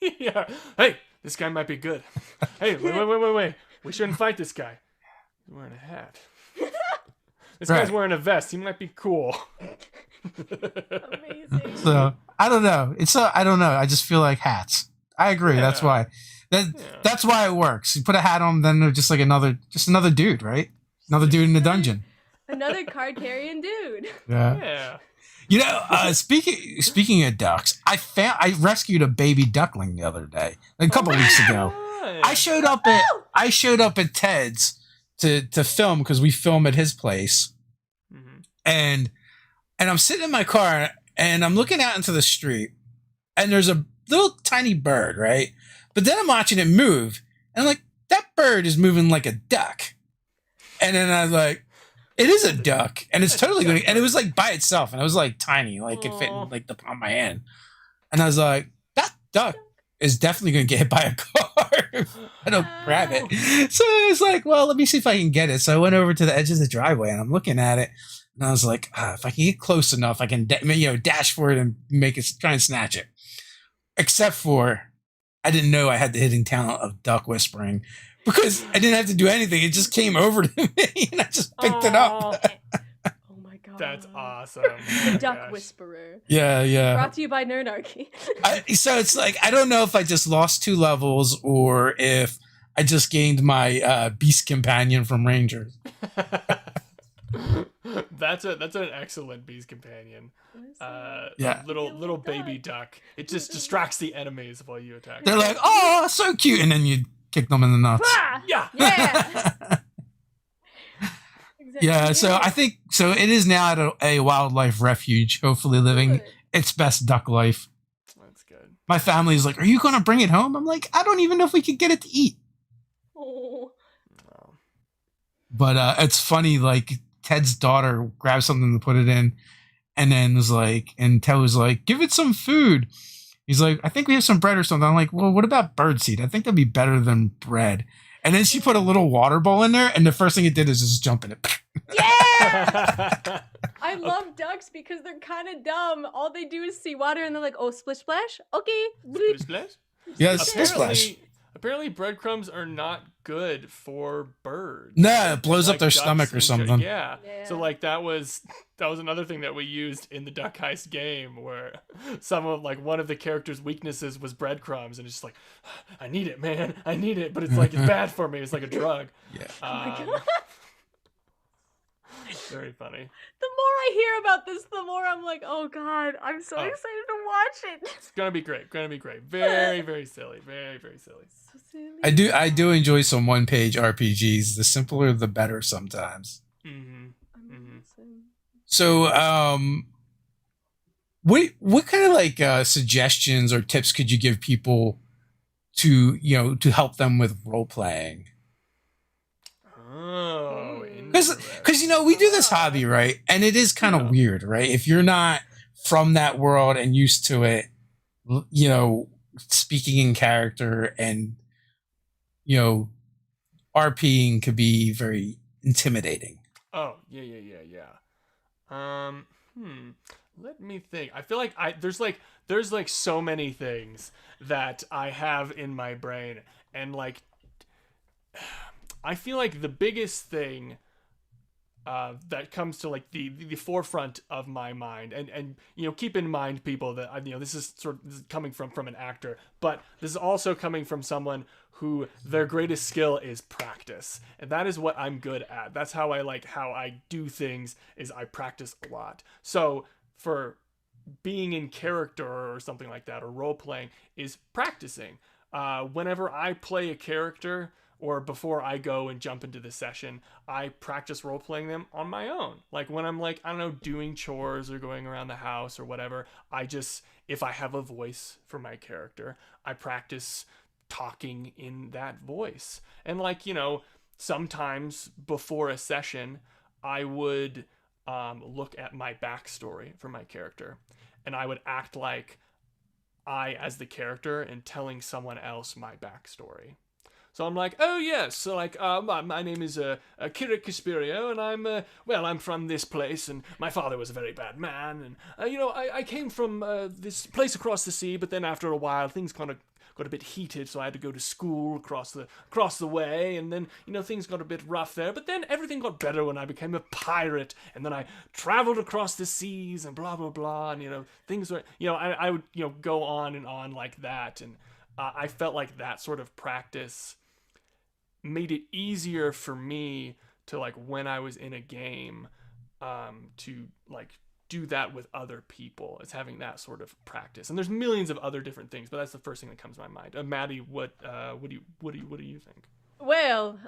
Speaker 3: Yeah. Hey, this guy might be good. Hey, wait. We shouldn't fight this guy. He's wearing a hat. This guy's wearing a vest. He might be cool.
Speaker 1: amazing.
Speaker 2: So I don't know. I don't know. I just feel like hats. I agree. Yeah. That's why. That's why it works. You put a hat on, then they're just like another dude, right? Another dude in the dungeon.
Speaker 1: Another card carrying dude.
Speaker 3: Yeah.
Speaker 2: You know, speaking of ducks, I rescued a baby duckling the other day, like a couple weeks ago. I showed up at Ted's to film because we film at his place, and I'm sitting in my car and I'm looking out into the street, and there's a little tiny bird, right? But then I'm watching it move, and I'm like, that bird is moving like a duck, and then I was like, it is a duck, and it's totally good. And it was like by itself, and it was like tiny, like it fit in like the palm of my hand. And I was like, that duck is definitely going to get hit by a car if I don't grab it. So I was like, well, let me see if I can get it. So I went over to the edge of the driveway, and I'm looking at it, and I was like, if I can get close enough, I can dash for it and try and snatch it. Except for, I didn't know I had the hidden talent of duck whispering. Because I didn't have to do anything. It just came over to me, and I just picked it up.
Speaker 1: Oh my god.
Speaker 3: That's awesome.
Speaker 1: The Duck Whisperer.
Speaker 2: Yeah.
Speaker 1: Brought to you by Nerdarchy.
Speaker 2: So it's like, I don't know if I just lost 2 levels or if I just gained my beast companion from Rangers.
Speaker 3: That's an excellent beast companion.
Speaker 2: Yeah.
Speaker 3: Little baby duck. It just distracts the enemies while you attack.
Speaker 2: They're like, oh, so cute. And then you kick them in the nuts.
Speaker 3: Yeah.
Speaker 1: Exactly.
Speaker 2: Yeah, so I think it is now at a wildlife refuge, hopefully living its best duck life.
Speaker 3: That's good.
Speaker 2: My family's like, are you going to bring it home? I'm like, I don't even know if we could get it to eat.
Speaker 1: Oh.
Speaker 2: But it's funny, like Ted's daughter grabbed something to put it in, and then was like, and Ted was like, give it some food. He's like, I think we have some bread or something. I'm like, well, what about birdseed? I think that'd be better than bread. And then she put a little water bowl in there, and the first thing it did is just jump in it.
Speaker 1: Yeah! I love ducks because they're kind of dumb. All they do is see water, and they're like, oh, splish splash? Okay.
Speaker 3: Splish splash?
Speaker 2: Yeah, splish splash.
Speaker 3: Apparently breadcrumbs are not good for birds.
Speaker 2: No, it blows up their stomach or something.
Speaker 3: Yeah. So like that was another thing that we used in the Duck Heist game, where one of the characters' weaknesses was breadcrumbs, and it's just like, I need it, man, I need it, but it's like it's bad for me. It's like a drug.
Speaker 2: Yeah.
Speaker 1: Oh my God.
Speaker 3: Very funny.
Speaker 1: The more I hear about this, the more I'm like, oh God, I'm so excited to watch it.
Speaker 3: It's gonna be great. Very, very silly. Very, very silly.
Speaker 1: So silly.
Speaker 2: I do enjoy some 1-page RPGs. The simpler, the better sometimes. So, what kind of like suggestions or tips could you give people to help them with role playing?
Speaker 3: Oh,
Speaker 2: because we do this hobby, right? And it is kind of weird, right? If you're not from that world and used to it, speaking in character and you know, RPing could be very intimidating.
Speaker 3: Oh, yeah. Let me think. I feel like there's like so many things that I have in my brain, and like I feel like the biggest thing that comes to like the forefront of my mind, and keep in mind, people, that this is coming from an actor, but this is also coming from someone who their greatest skill is practice, and that is what I'm good at. That's how I do things, is I practice a lot. So for being in character or something like that, or role playing, is practicing. Whenever I play a character, or before I go and jump into the session, I practice role playing them on my own. Like when I'm like, I don't know, doing chores or going around the house or whatever, if I have a voice for my character, I practice talking in that voice. And sometimes before a session, I would look at my backstory for my character, and I would act like I, as the character, and telling someone else my backstory. So I'm like, oh yes, so my name is Kira Casperio, and I'm from this place, and my father was a very bad man, and I came from this place across the sea, but then after a while things kind of got a bit heated, so I had to go to school across the way, and then things got a bit rough there, but then everything got better when I became a pirate, and then I traveled across the seas and blah blah blah, and things were I would go on and on like that, and I felt like that sort of practice made it easier for me to, like, when I was in a game, to like do that with other people. It's having that sort of practice, and there's millions of other different things, but that's the first thing that comes to my mind. Maddie, what do you think?
Speaker 1: Well,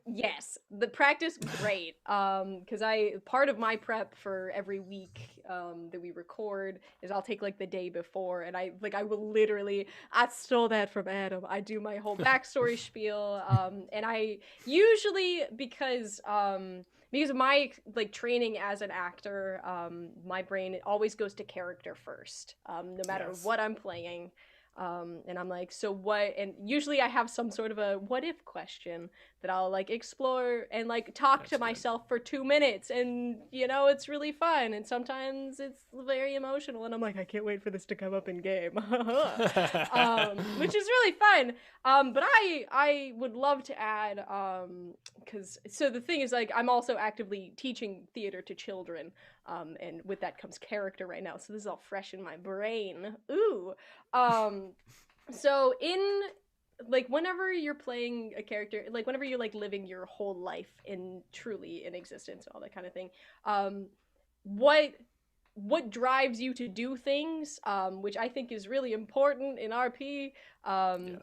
Speaker 1: yes, the practice, great. Because part of my prep for every week that we record is I'll take like the day before, and I will literally, I stole that from Adam. I do my whole backstory spiel, and I usually, because of my like training as an actor, my brain always goes to character first, no matter what I'm playing. And I'm like, so what? And usually I have some sort of a what if question that I'll like explore and like talk to myself for 2 minutes, and it's really fun. And sometimes it's very emotional, and I'm like, I can't wait for this to come up in game, which is really fun. But I would love to add, because so the thing is, like, I'm also actively teaching theater to children, and with that comes character right now. So this is all fresh in my brain. Ooh. So in like whenever you're playing a character, like whenever you're like living your whole life truly in existence and all that kind of thing, what drives you to do things, which I think is really important in RP,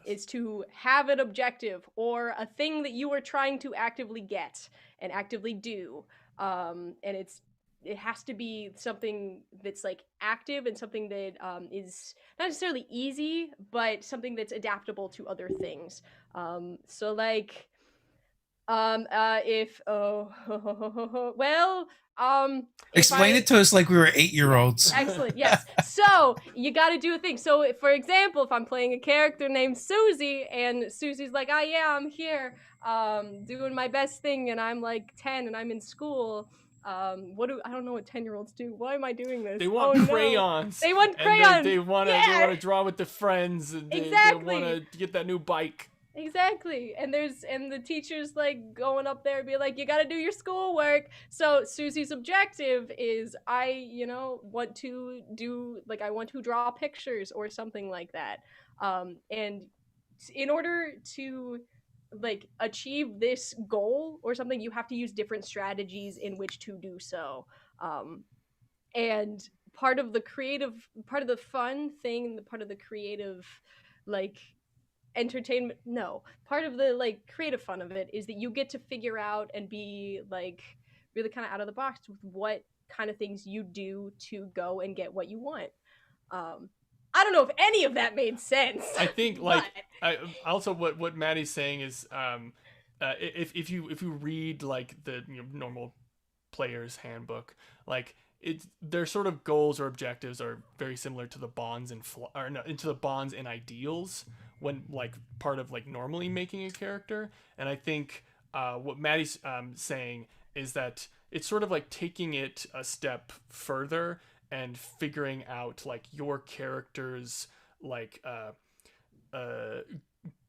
Speaker 1: is to have an objective or a thing that you are trying to actively get and actively do, and it has to be something that's like active and something that is not necessarily easy, but something that's adaptable to other things. So like,
Speaker 2: Explain it to us like we were 8-year-olds.
Speaker 1: Excellent, yes. So you got to do a thing. So for example, if I'm playing a character named Susie, and Susie's like, oh yeah, I'm here doing my best thing, and I'm like 10 and I'm in school. I don't know what 10-year-olds do. Why am I doing this?
Speaker 3: They want crayons.
Speaker 1: They want crayons.
Speaker 3: They want to draw with their friends, and they want to get that new bike.
Speaker 1: Exactly. And the teacher's like going up there and be like, you got to do your schoolwork. So Susie's objective is, I want to draw pictures or something like that. And in order to like achieve this goal or something, you have to use different strategies in which to do so. And part of the fun thing, part of the creative like entertainment, no, part of the like creative fun of it is that you get to figure out and be like really kind of out of the box with what kind of things you do to go and get what you want. I don't know if any of that made sense.
Speaker 3: I think like also what Maddie's saying is if you read like the normal player's handbook, like their sort of goals or objectives are very similar to the bonds and ideals, when like part of like normally making a character. And I think what Maddie's saying is that it's sort of like taking it a step further and figuring out like your character's like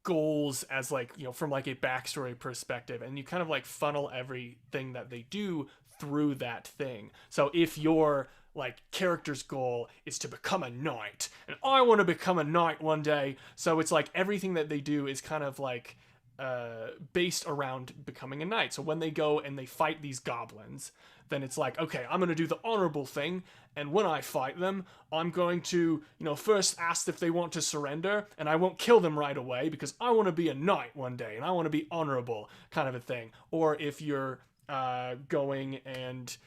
Speaker 3: goals as like, you know, from like a backstory perspective, and you kind of like funnel everything that they do through that thing. So if your like character's goal is to become a knight, and I want to become a knight one day, so it's like everything that they do is kind of like based around becoming a knight. So when they go and they fight these goblins, then it's like, okay, I'm going to do the honorable thing, and when I fight them, I'm going to, you know, first ask if they want to surrender, and I won't kill them right away because I want to be a knight one day and I want to be honorable, kind of a thing. Or if you're going and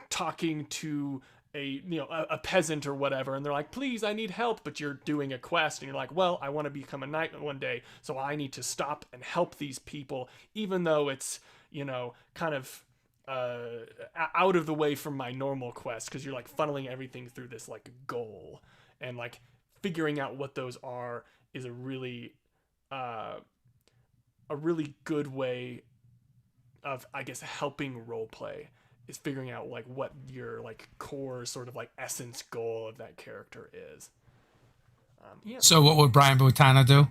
Speaker 3: talking to a peasant or whatever, and they're like, please, I need help, but you're doing a quest, and you're like, well, I want to become a knight one day, so I need to stop and help these people, even though it's, you know, kind of out of the way from my normal quest, because you're like funneling everything through this like goal, and like figuring out what those are is a really good way of, I guess, helping roleplay, is figuring out like what your like core sort of like essence goal of that character is. Yeah.
Speaker 2: So what would Brian Botana do?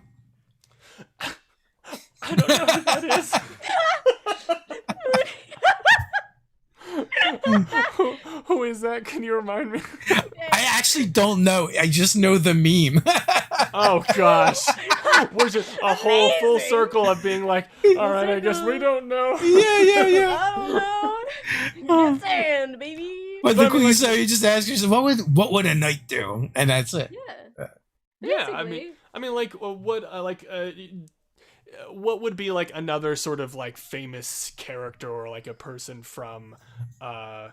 Speaker 3: I don't know who that is. who is that? Can you remind me?
Speaker 2: I actually don't know. I just know the meme.
Speaker 3: Oh gosh. Was it a whole full circle of being like, all right, I guess we don't know.
Speaker 2: Yeah.
Speaker 1: I don't know. Just saying, baby.
Speaker 2: But the cool, so you just ask yourself, what would a knight do? And that's it.
Speaker 3: Yeah. I mean, like, what would be like another sort of like famous character or like a person from like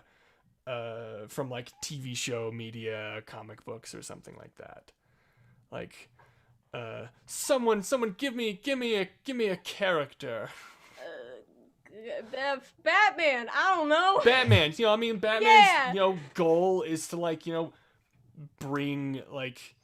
Speaker 3: TV show, media, comic books, or something like that. Like, someone give me a character.
Speaker 1: Batman. I don't know.
Speaker 3: Batman. You know, I mean, Batman's you know, goal is to like, you know, bring like,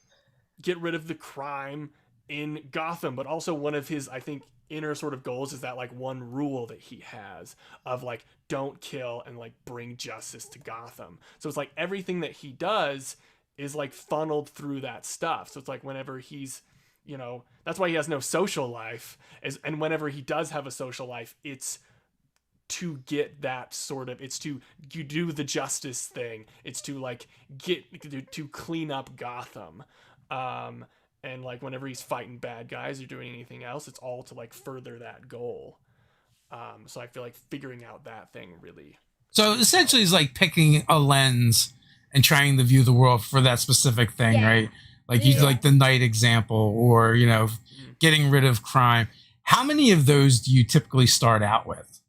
Speaker 3: get rid of the crime in Gotham, but also one of his, I think, inner sort of goals is that like one rule that he has of like, don't kill and like bring justice to Gotham. So it's like everything that he does is like funneled through that stuff. So it's like whenever he's, you know, that's why he has no social life, and whenever he does have a social life, it's to get that sort of, it's to, you do the justice thing, it's to like get to clean up Gotham. And like whenever he's fighting bad guys or doing anything else, it's all to like further that goal. So I feel like figuring out that thing really.
Speaker 2: So essentially it's like picking a lens and trying to view the world for that specific thing, right? Like you like the knight example, or, you know, getting rid of crime. How many of those do you typically start out with?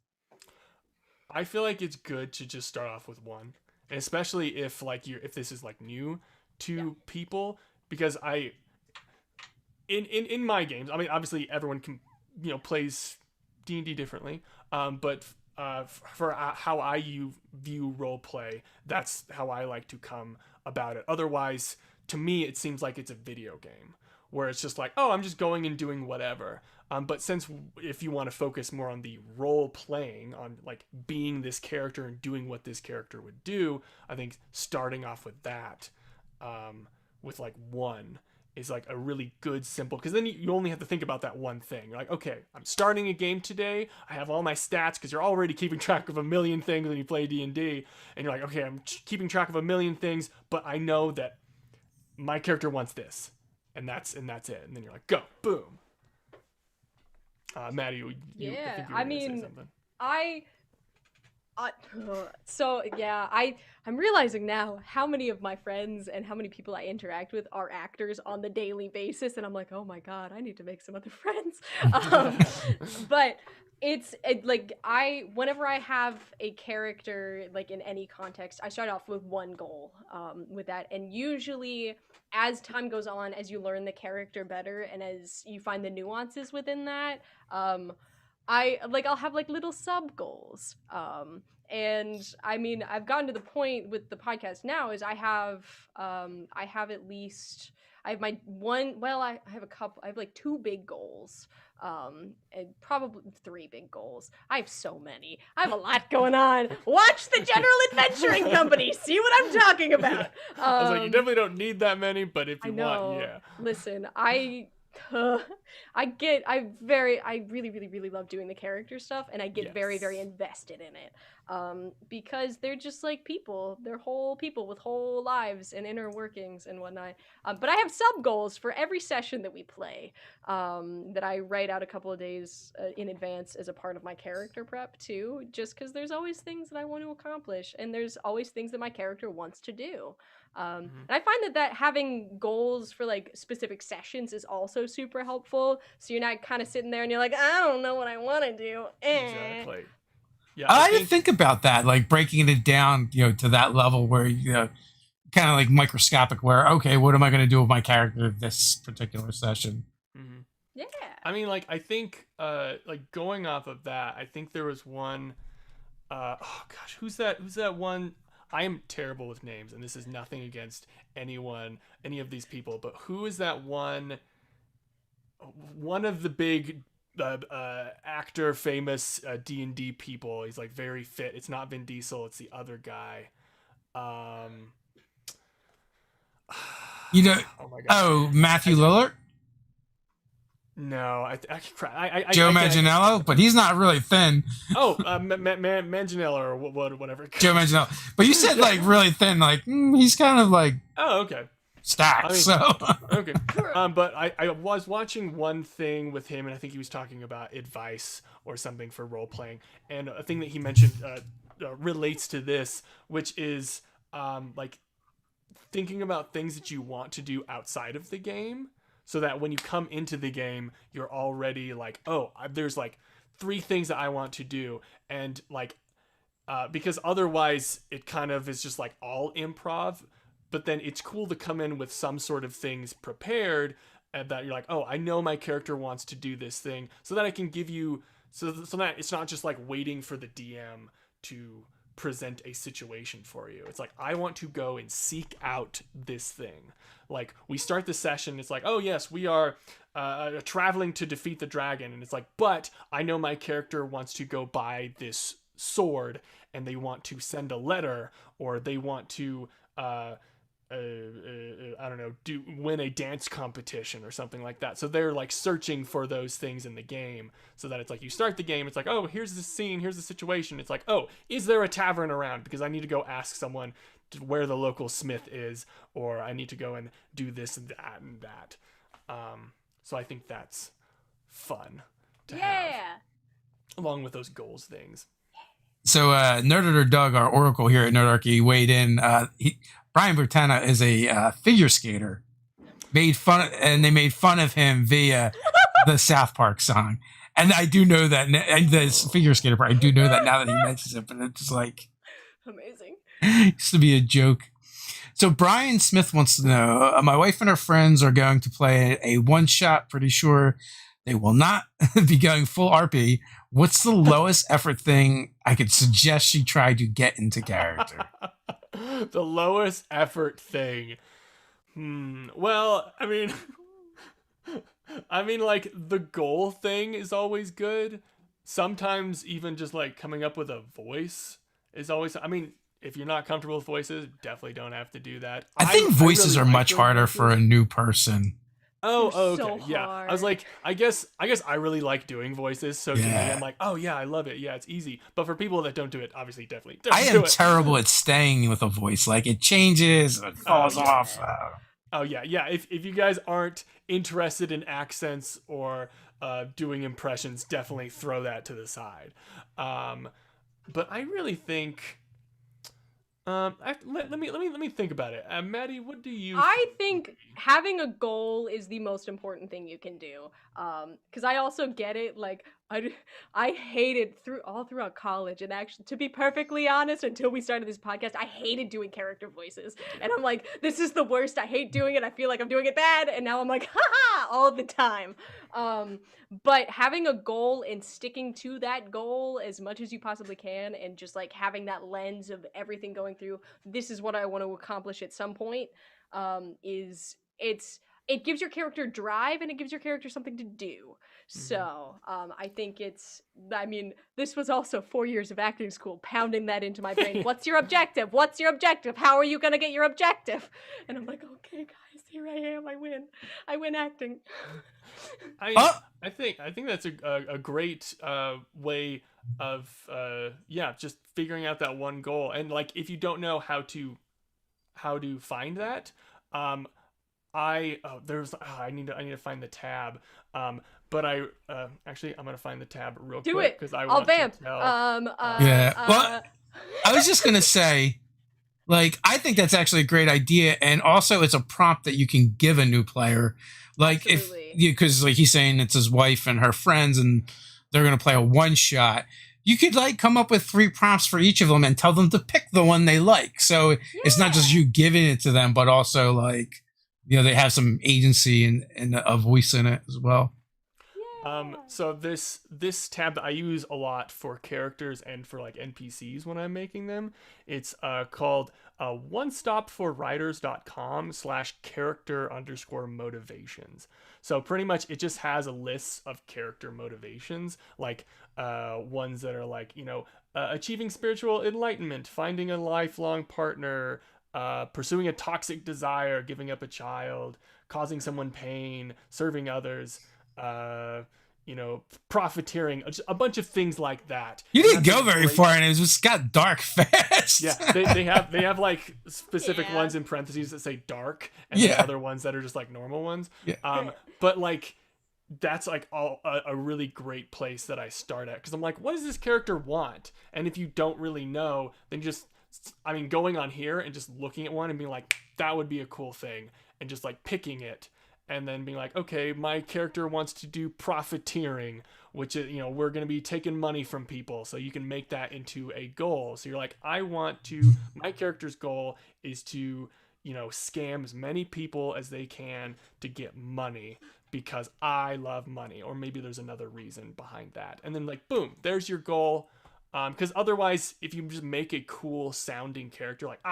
Speaker 3: I feel like it's good to just start off with one, and especially if like if this is like new to people, because in my games, I mean, obviously everyone can, you know, plays D&D differently, but for how I view role play, that's how I like to come about it. Otherwise, to me, it seems like it's a video game where it's just like, oh, I'm just going and doing whatever. But since if you want to focus more on the role playing, on like being this character and doing what this character would do, I think starting off with that, with like one, is like a really good simple, because then you only have to think about that one thing. You're like, okay, I'm starting a game today, I have all my stats, because you're already keeping track of a million things when you play D&D, and you're like, okay, I'm keeping track of a million things, but I know that my character wants this, and that's it. And then you're like, go, boom. Maddie, I
Speaker 1: mean, I'm realizing now how many of my friends and how many people I interact with are actors on the daily basis, and I'm like, oh my god, I need to make some other friends. But whenever I have a character, like in any context, I start off with one goal with that, and usually as time goes on, as you learn the character better and as you find the nuances within that, I'll have like little sub goals. And I mean, I've gotten to the point with the podcast now is I have at least, I have my one. Well, I have a couple. I have like 2 big goals. And probably 3 big goals. I have so many. I have a lot going on. Watch the General Adventuring Company. See what I'm talking about.
Speaker 3: I was like, you definitely don't need that many, but if you want, yeah.
Speaker 1: Listen, I really, really, really love doing the character stuff, and I get very, very invested in it. Because they're just like people. They're whole people with whole lives and inner workings and whatnot. But I have sub goals for every session that we play, that I write out a couple of days in advance as a part of my character prep too, just because there's always things that I want to accomplish, and there's always things that my character wants to do. And I find that having goals for like specific sessions is also super helpful. So you're not kind of sitting there and you're like, I don't know what I want to do.
Speaker 3: Exactly. Yeah,
Speaker 2: I didn't think about that, like breaking it down, to that level where kind of like microscopic. Where okay, what am I going to do with my character this particular session?
Speaker 3: Mm-hmm.
Speaker 1: Yeah.
Speaker 3: I mean, like I think, like going off of that, I think there was one. Oh gosh, who's that one? I am terrible with names, and this is nothing against any of these people, but who is that one of the big actor, famous D&D people? He's like very fit. It's not Vin Diesel, it's the other guy. Oh my God.
Speaker 2: Matthew Lillard?
Speaker 3: No,
Speaker 2: Joe Manganiello, but he's not really thin.
Speaker 3: Oh, Manganiello or whatever.
Speaker 2: Joe Manganiello. But you said like really thin, like he's kind of like
Speaker 3: okay.
Speaker 2: Stacked.
Speaker 3: Okay. But I was watching one thing with him, and I think he was talking about advice or something for role playing, and a thing that he mentioned relates to this, which is like thinking about things that you want to do outside of the game, so that when you come into the game, you're already like, oh, there's like 3 things that I want to do. And like, because otherwise it kind of is just like all improv, but then it's cool to come in with some sort of things prepared, and that you're like, oh, I know my character wants to do this thing, so that I can give you, so that it's not just like waiting for the DM to present a situation for you. It's like, I want to go and seek out this thing. Like, we start the session, it's like, oh yes, we are traveling to defeat the dragon, and it's like, but I know my character wants to go buy this sword, and they want to send a letter, or they want to I don't know, win a dance competition or something like that. So they're like searching for those things in the game, so that it's like, you start the game, it's like, oh, here's the scene, here's the situation. It's like, oh, is there a tavern around? Because I need to go ask someone where the local smith is, or I need to go and do this and that and that. So I think that's fun to have, along with those goals things.
Speaker 2: So Nerditor Doug, our oracle here at Nerdarchy, weighed in. Brian Bertana is a figure skater. They made fun of him via the South Park song. And I do know that, and the figure skater part, I do know that now that he mentions it, but it's like
Speaker 1: amazing.
Speaker 2: It used to be a joke. So Brian Smith wants to know, my wife and her friends are going to play a one-shot. Pretty sure they will not be going full RP. What's the lowest effort thing I could suggest she try to get into character?
Speaker 3: The lowest effort thing. Well, I mean, like, the goal thing is always good. Sometimes even just like coming up with a voice is always, I mean, if you're not comfortable with voices, definitely don't have to do that.
Speaker 2: I think voices are much harder for a new person.
Speaker 3: Oh, okay.
Speaker 1: So
Speaker 3: Yeah. I was like, I guess I really like doing voices. So to me, I'm like, oh yeah, I love it. Yeah, it's easy. But for people that don't do it, obviously, definitely
Speaker 2: I am terrible at staying with a voice. Like, it changes, it falls off.
Speaker 3: Oh yeah. Yeah. If you guys aren't interested in accents or doing impressions, definitely throw that to the side. But I really think, let me think about it. Maddie, what do you?
Speaker 1: I think having a goal is the most important thing you can do. Because I also get it. Like, I hated all throughout college, and actually, to be perfectly honest, until we started this podcast, I hated doing character voices, and I'm like, this is the worst. I hate doing it. I feel like I'm doing it bad, and now I'm like, haha, all the time. But having a goal and sticking to that goal as much as you possibly can, and just like having that lens of everything going through, this is what I want to accomplish at some point, it gives your character drive and it gives your character something to do. So I think this was also 4 years of acting school, pounding that into my brain. What's your objective? What's your objective? How are you going to get your objective? And I'm like, okay, guys, here I am. I win acting.
Speaker 3: I think that's a great way of just figuring out that one goal. And like, if you don't know how to find that, I need to find the tab. But actually I'm gonna find the tab real quick because I'll vamp. To tell.
Speaker 2: Well, I was just gonna say, like, I think that's actually a great idea, and also it's a prompt that you can give a new player, like because like he's saying it's his wife and her friends, and they're gonna play a one shot. You could like come up with 3 prompts for each of them and tell them to pick the one they like. So it's not just you giving it to them, but also like, they have some agency and a voice in it as well.
Speaker 3: So this tab that I use a lot for characters and for like NPCs when I'm making them, it's called onestopforwriters.com/character_motivations. So pretty much it just has a list of character motivations, like ones that are like, achieving spiritual enlightenment, finding a lifelong partner, pursuing a toxic desire, giving up a child, causing someone pain, serving others, profiteering, a bunch of things like that.
Speaker 2: You didn't go very far, and it just got dark fast.
Speaker 3: Yeah, they have like specific ones in parentheses that say dark, and then other ones that are just like normal ones. Yeah. But like, that's like a really great place that I start at, because I'm like, what does this character want? And if you don't really know, then going on here and just looking at one and being like, that would be a cool thing, and just like picking it. And then being like, okay, my character wants to do profiteering, which is, we're going to be taking money from people. So you can make that into a goal. So you're like, my character's goal is to, scam as many people as they can to get money because I love money. Or maybe there's another reason behind that. And then like, boom, there's your goal. Because otherwise, if you just make a cool sounding character, like,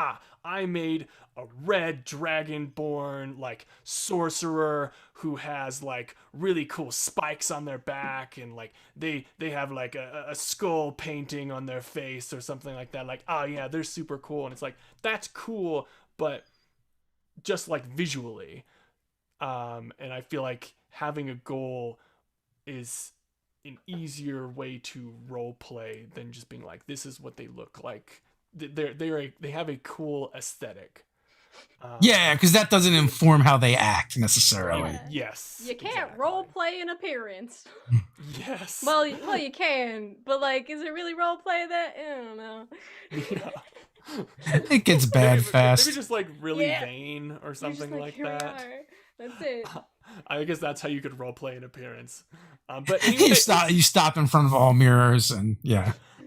Speaker 3: I made a red dragonborn, like, sorcerer who has, like, really cool spikes on their back, and, like, they have, like, a skull painting on their face or something like that. Like, they're super cool. And it's like, that's cool, but just, like, visually. And I feel like having a goal is an easier way to role play than just being like, this is what they look like. They have a cool aesthetic.
Speaker 2: Because that doesn't inform how they act necessarily.
Speaker 3: Yes.
Speaker 1: You can't role play an appearance.
Speaker 3: Yes.
Speaker 1: Well, you can, but like, is it really role play that? I don't know.
Speaker 2: Yeah. It gets bad fast.
Speaker 3: Maybe just like really vain or something like that.
Speaker 1: That's it.
Speaker 3: I guess that's how you could role play an appearance. But anyway,
Speaker 2: you stop in front of all mirrors and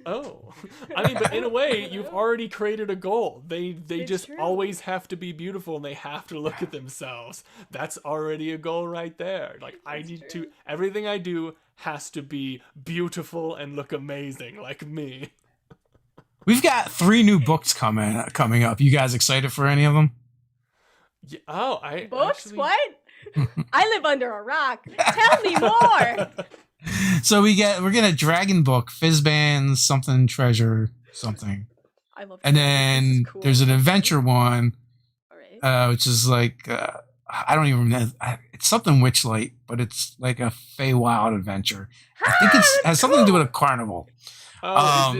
Speaker 3: Oh, but in a way, you've already created a goal. They just always have to be beautiful, and they have to look at themselves. That's already a goal right there. Like, everything I do has to be beautiful and look amazing, like me.
Speaker 2: We've got 3 new books coming up. You guys excited for any of them?
Speaker 3: Yeah,
Speaker 1: books? Actually... What? I live under a rock. Tell me more.
Speaker 2: So we're getting a dragon book, Fizzbands something treasure something.
Speaker 1: I love.
Speaker 2: And then cool. There's an adventure one, which is like I don't even know. It's something Witchlight, but it's like a Feywild adventure. I think it has something to do with a carnival.
Speaker 3: Are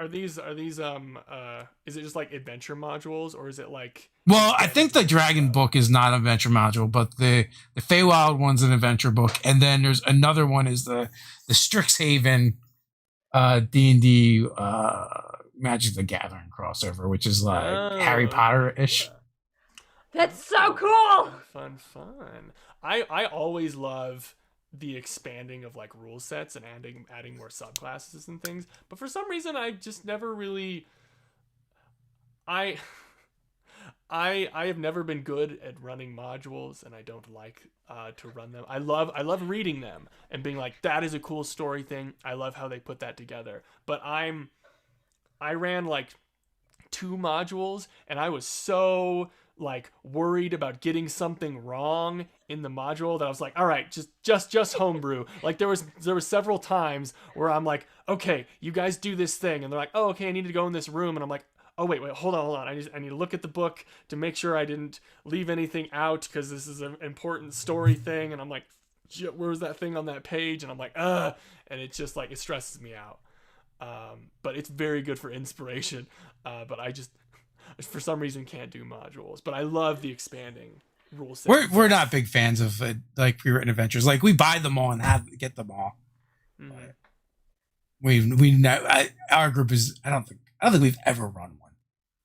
Speaker 3: these is it just like adventure modules, or is it like?
Speaker 2: Well, I think the Dragon book is not an adventure module, but the Feywild one's an adventure book, and then there's another one is the Strixhaven D&D Magic the Gathering crossover, which is like Harry Potter-ish.
Speaker 1: That's so cool.
Speaker 3: Fun. I always love the expanding of like rule sets and adding more subclasses and things, but for some reason I just never really I have never been good at running modules, and I don't like to run them. I love reading them and being like, that is a cool story thing. I love how they put that together. But I ran like 2 modules, and I was so like worried about getting something wrong in the module that I was like, all right, just homebrew. Like there was several times where I'm like, okay, you guys do this thing, and they're like, oh, okay, I need to go in this room, and I'm like, oh wait, hold on. I need to look at the book to make sure I didn't leave anything out because this is an important story thing, and I'm like, where's that thing on that page? And I'm like, and it's just like it stresses me out. But it's very good for inspiration. But I just for some reason can't do modules, but I love the expanding rule set.
Speaker 2: We're not big fans of like pre-written adventures. Like we buy them all and get them all. Mm-hmm. Our group is I don't think we've ever run one.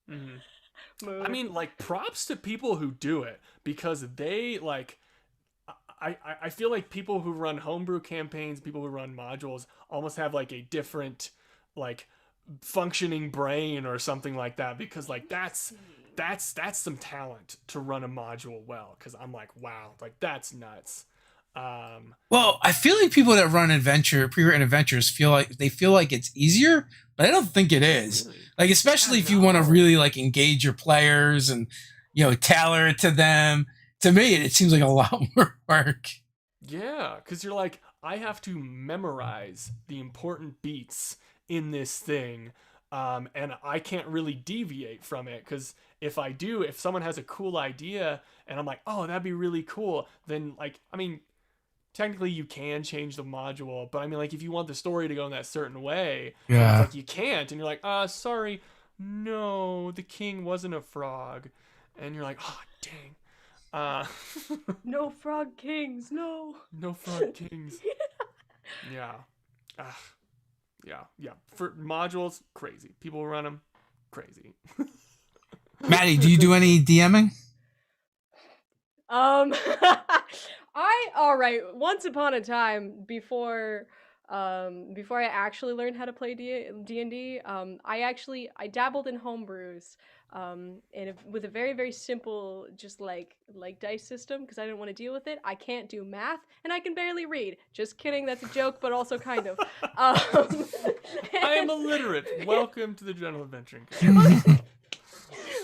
Speaker 3: Mm-hmm. I mean, like props to people who do it because they like. I feel like people who run homebrew campaigns, people who run modules, almost have like a different like functioning brain or something like that because like that's some talent to run a module well because I'm like wow, like that's nuts.
Speaker 2: Well, I feel like people that run pre-written adventures feel like it's easier, but I don't think it is. Really? Like especially if you want to really like engage your players and tailor it to them. To me, it seems like a lot more work.
Speaker 3: Yeah, because you're like, I have to memorize the important beats in this thing, and I can't really deviate from it, because if someone has a cool idea, and I'm like, oh, that'd be really cool, then, like, I mean, technically you can change the module, but I mean, like, if you want the story to go in that certain way, it's like, you can't, and you're like, sorry, no, the king wasn't a frog, and you're like, oh, dang.
Speaker 1: No frog kings, no
Speaker 3: frog kings. Yeah. For modules, crazy. People run them, crazy.
Speaker 2: Maddie, do you do any DMing?
Speaker 1: All right. Once upon a time, before I actually learned how to play D&D, I dabbled in homebrews. With a very, very simple, just like dice system, because I didn't want to deal with it. I can't do math, and I can barely read. Just kidding, that's a joke, but also kind of.
Speaker 3: I am illiterate. Welcome to the General Adventuring Company.
Speaker 1: Welcome to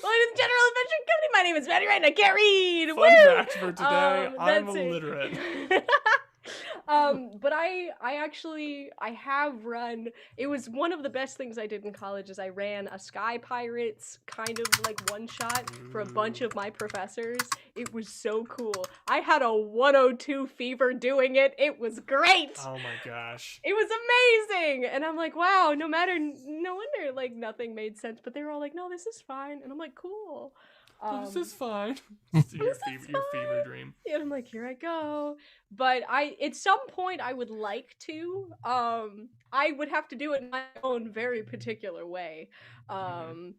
Speaker 1: the General Adventuring Company. My name is Maddie, right? And I can't read.
Speaker 3: Fun fact for today: I'm illiterate.
Speaker 1: But I have run. It was one of the best things I did in college. Is I ran a Sky Pirates kind of like one shot for a bunch of my professors. It was so cool. I had a 102 fever doing it. It was great.
Speaker 3: Oh my gosh.
Speaker 1: It was amazing. And I'm like, wow. No wonder like nothing made sense. But they were all like, no, this is fine. And I'm like, cool.
Speaker 3: This is fine. Your fever dream.
Speaker 1: Yeah, and I'm like, here I go. But at some point I would like to. I would have to do it in my own very particular way.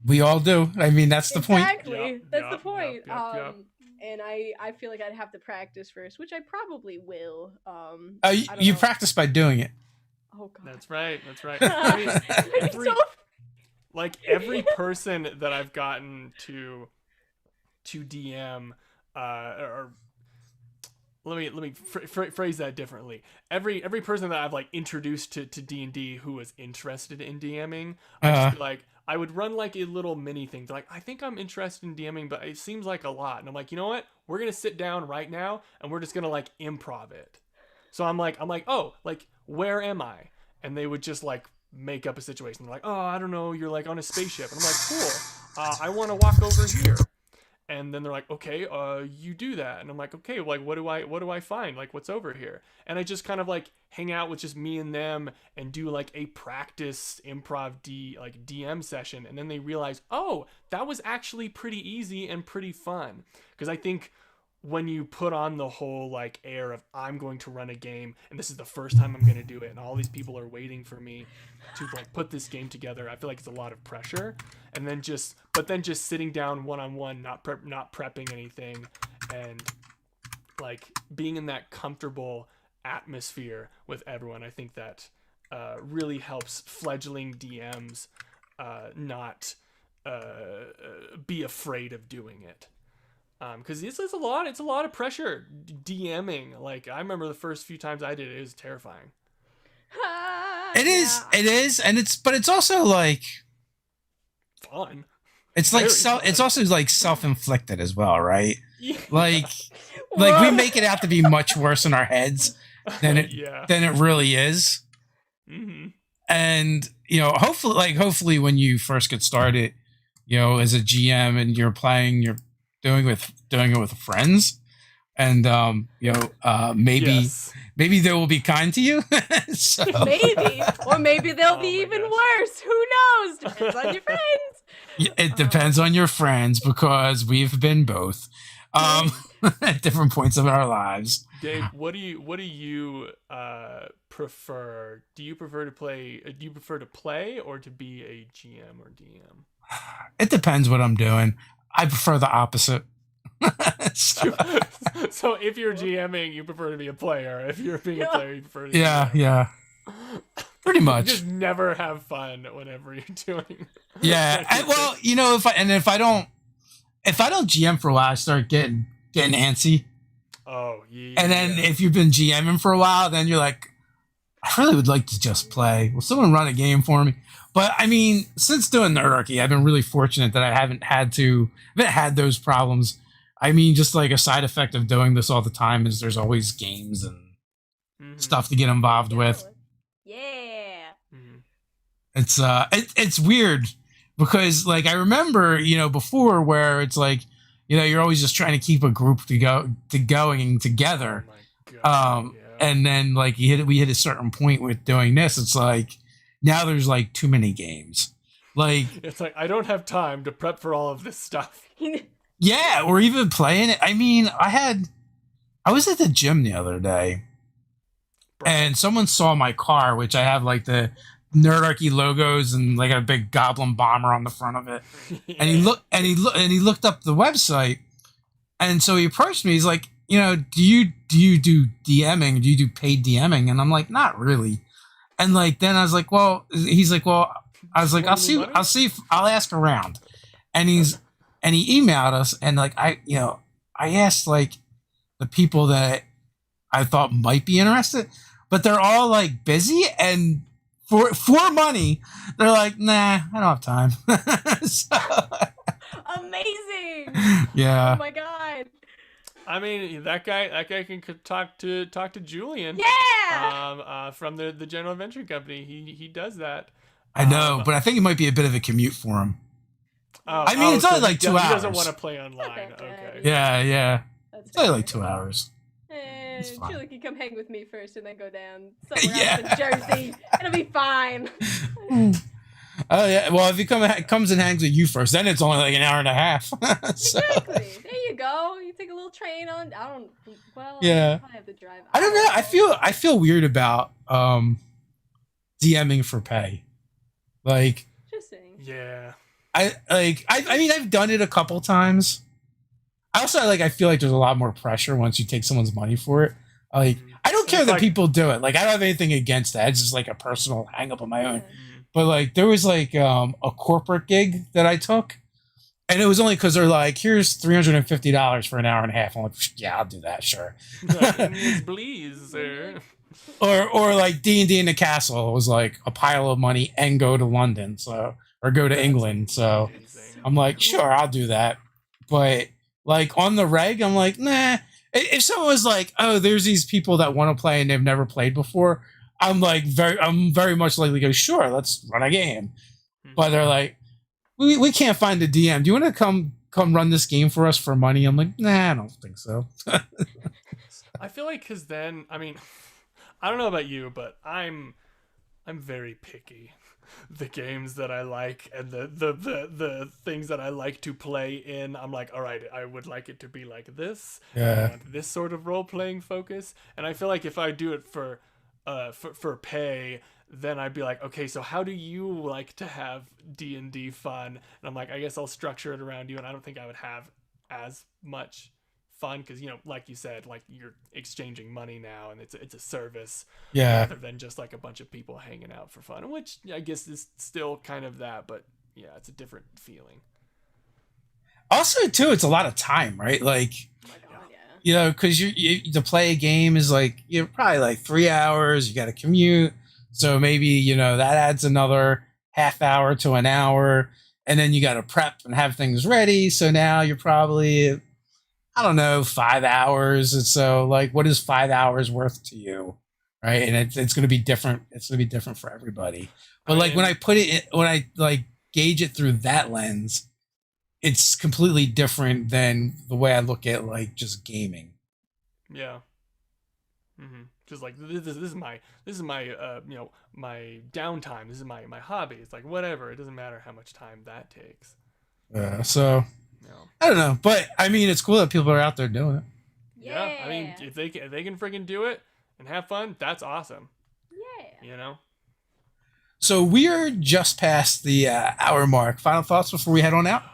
Speaker 2: We all do. I mean, that's the point.
Speaker 1: Exactly. That's the point. And I feel like I'd have to practice first, which I probably will.
Speaker 2: You practice by doing it.
Speaker 1: Oh god.
Speaker 3: That's right. I mean, every person that I've gotten to DM, or let me phrase that differently. Every person that I've like introduced to D&D who was interested in DMing, I would run like a little mini thing. They're like, I think I'm interested in DMing, but it seems like a lot. And I'm like, you know what? We're gonna sit down right now and we're just gonna like improv it. So I'm like, oh, like where am I? And they would just like make up a situation. They're like, oh, I don't know. You're like on a spaceship. And I'm like, cool. I want to walk over here. And then they're like, okay, you do that. And I'm like, okay, like, what do I find? Like, what's over here? And I just kind of like hang out with just me and them and do like a practice improv DM session. And then they realize, oh, that was actually pretty easy and pretty fun. Because I think when you put on the whole like air of I'm going to run a game and this is the first time I'm going to do it and all these people are waiting for me to like put this game together, I feel like it's a lot of pressure. And then just sitting down one-on-one, not prepping anything, and like being in that comfortable atmosphere with everyone, I think that really helps fledgling DMs not be afraid of doing it. Because it's a lot of pressure DMing. Like I remember the first few times I did it, it was terrifying.
Speaker 2: It is, and it's also like
Speaker 3: fun.
Speaker 2: It's like it's also like self-inflicted as well, right? Yeah. Like we make it out to be much worse in our heads than it really is. Mm-hmm. And hopefully when you first get started, as a GM and you're playing, you're doing it with friends, and maybe they will be kind to you. So.
Speaker 1: Maybe they'll be even worse. Who knows? Depends on your friends.
Speaker 2: It depends on your friends, because we've been both at different points of our lives.
Speaker 3: Dave, what do you prefer? Do you prefer to play or to be a GM or DM?
Speaker 2: It depends what I'm doing. I prefer the opposite.
Speaker 3: So if you're GMing, you prefer to be a player. If you're being a player, you prefer to be
Speaker 2: yeah. Pretty much.
Speaker 3: You just never have fun whenever you're doing.
Speaker 2: Yeah. If I don't GM for a while, I start getting antsy.
Speaker 3: Oh, yeah.
Speaker 2: And then if you've been GMing for a while, then you're like, I really would like to just play. Will someone run a game for me? But I mean, since doing Nerdarchy, I've been really fortunate that I haven't had those problems. I mean, just like a side effect of doing this all the time is there's always games and stuff to get involved with.
Speaker 1: Yeah.
Speaker 2: Mm-hmm. It's weird because like I remember, before where it's like, you're always just trying to keep a group going together.
Speaker 3: Oh my God,
Speaker 2: and then like we hit a certain point with doing this. It's like now there's like too many games. Like
Speaker 3: it's like I don't have time to prep for all of this stuff.
Speaker 2: Yeah, or even playing it. I mean, I was at the gym the other day, and someone saw my car, which I have like the Nerdarchy logos and like a big goblin bomber on the front of it. Yeah. And he looked up the website, and so he approached me. He's like, do you do DMing? Do you do paid DMing? And I'm like, not really. And like then I was like, well, he's like, well, I was like, I'll see, I'll ask around. And he emailed us, and like I asked like the people that I thought might be interested, but they're all like busy, and for money, they're like, nah, I don't have time. So,
Speaker 1: amazing.
Speaker 2: Yeah.
Speaker 1: Oh my God.
Speaker 3: I mean, that guy can talk to Julian.
Speaker 1: Yeah.
Speaker 3: From the General Adventuring Company, he does that.
Speaker 2: I know, but I think it might be a bit of a commute for him. It's only like 2 hours.
Speaker 3: He doesn't want to play online. Okay.
Speaker 2: Yeah. It's only like 2 hours.
Speaker 1: Julie can come hang with me first and then go down somewhere else in Jersey. It'll be fine.
Speaker 2: Oh yeah. Well, if he comes and hangs with you first, then it's only like an hour and a half.
Speaker 1: Exactly. There you go. You take a little train on.
Speaker 2: Yeah.
Speaker 1: I have to drive.
Speaker 2: I don't know. I feel weird about DMing for pay. Like.
Speaker 1: Interesting.
Speaker 3: Yeah.
Speaker 2: I mean, I've done it a couple times. I feel like there's a lot more pressure once you take someone's money for it. Like, I don't care that people do it. Like, I don't have anything against that. It's just like a personal hang up on my own. But like, there was like a corporate gig that I took, and it was only because they're like, here's $350 for an hour and a half. I'm like, yeah, I'll do that, sure.
Speaker 3: Please, sir.
Speaker 2: Or like D&D in the Castle was like a pile of money and go to London, or go to England. So I'm like, sure, I'll do that. But like on the reg, I'm like, nah. If someone was like, oh, there's these people that want to play and they've never played before, I'm very much likely to go, sure, let's run a game. But they're like, we can't find a DM. Do you want to come run this game for us for money? I'm like, nah, I don't think so.
Speaker 3: I feel like because then, I mean, I don't know about you, but I'm very picky. The games that I like and the things that I like to play in, I'm like, all right, I would like it to be like this.
Speaker 2: Yeah.
Speaker 3: I want this sort of role-playing focus. And I feel like if I do it for pay, then I'd be like, okay, so how do you like to have D&D fun? And I'm like, I guess I'll structure it around you, and I don't think I would have as much fun because, like you said, like you're exchanging money now, and it's a service, rather than just like a bunch of people hanging out for fun, which I guess is still kind of that, but yeah, it's a different feeling.
Speaker 2: Also, too, it's a lot of time, right? Like,
Speaker 1: oh my God, yeah.
Speaker 2: Because you to play a game is like probably like 3 hours. You got to commute, so maybe that adds another half hour to an hour, and then you got to prep and have things ready. So now you're probably, I don't know, 5 hours. And so like, what is 5 hours worth to you? Right. And it's going to be different. It's going to be different for everybody. But like when I put it in, when I like gauge it through that lens, it's completely different than the way I look at like just gaming.
Speaker 3: Yeah. Mm-hmm. Just like this is my my downtime. This is my hobby. It's like whatever. It doesn't matter how much time that takes.
Speaker 2: So I don't know, but I mean, it's cool that people are out there doing it.
Speaker 3: Yeah, I mean, if they can freaking do it and have fun, that's awesome. Yeah.
Speaker 2: So we're just past the hour mark. Final thoughts before we head on out?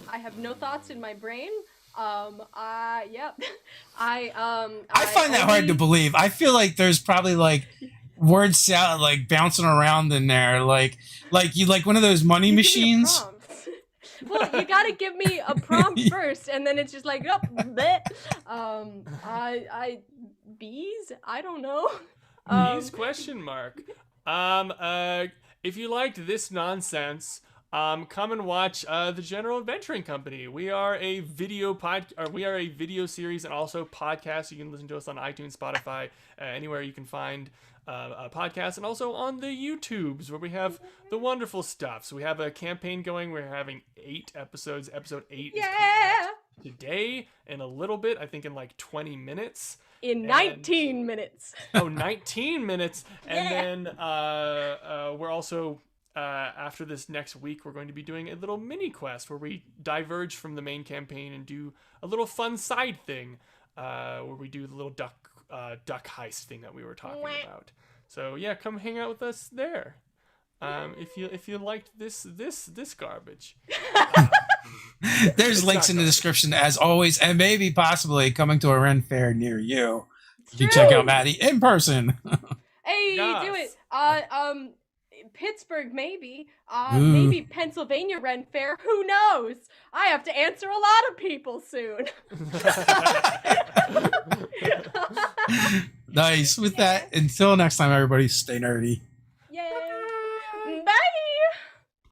Speaker 1: I have no thoughts in my brain. I
Speaker 2: find that hard to believe. I feel like there's probably like words sound like bouncing around in there, like you like one of those money machines.
Speaker 1: Well, you gotta give me a prompt first, and then it's just like, bees? I don't know.
Speaker 3: Bees? Question mark. If you liked this nonsense, come and watch the General Adventuring Company. We are a video series and also podcast. You can listen to us on iTunes, Spotify, anywhere you can find a podcast, and also on the YouTubes where we have the wonderful stuff. So we have a campaign going. We're having 8 episodes. Episode 8 is today in a little bit. I think in like 20 minutes.
Speaker 1: In 19 minutes.
Speaker 3: Oh, 19 minutes. And then we're also, after this next week, we're going to be doing a little mini quest where we diverge from the main campaign and do a little fun side thing where we do the little duck heist thing that we were talking about. So yeah, come hang out with us there. If you liked this garbage.
Speaker 2: There's links in the description as always, and maybe possibly coming to a Renn Fair near you. You can check out Maddie in person.
Speaker 1: Hey, do it. Pittsburgh, maybe. Maybe Pennsylvania Renn Fair. Who knows? I have to answer a lot of people soon.
Speaker 2: Nice. With that, until next time, everybody, stay nerdy.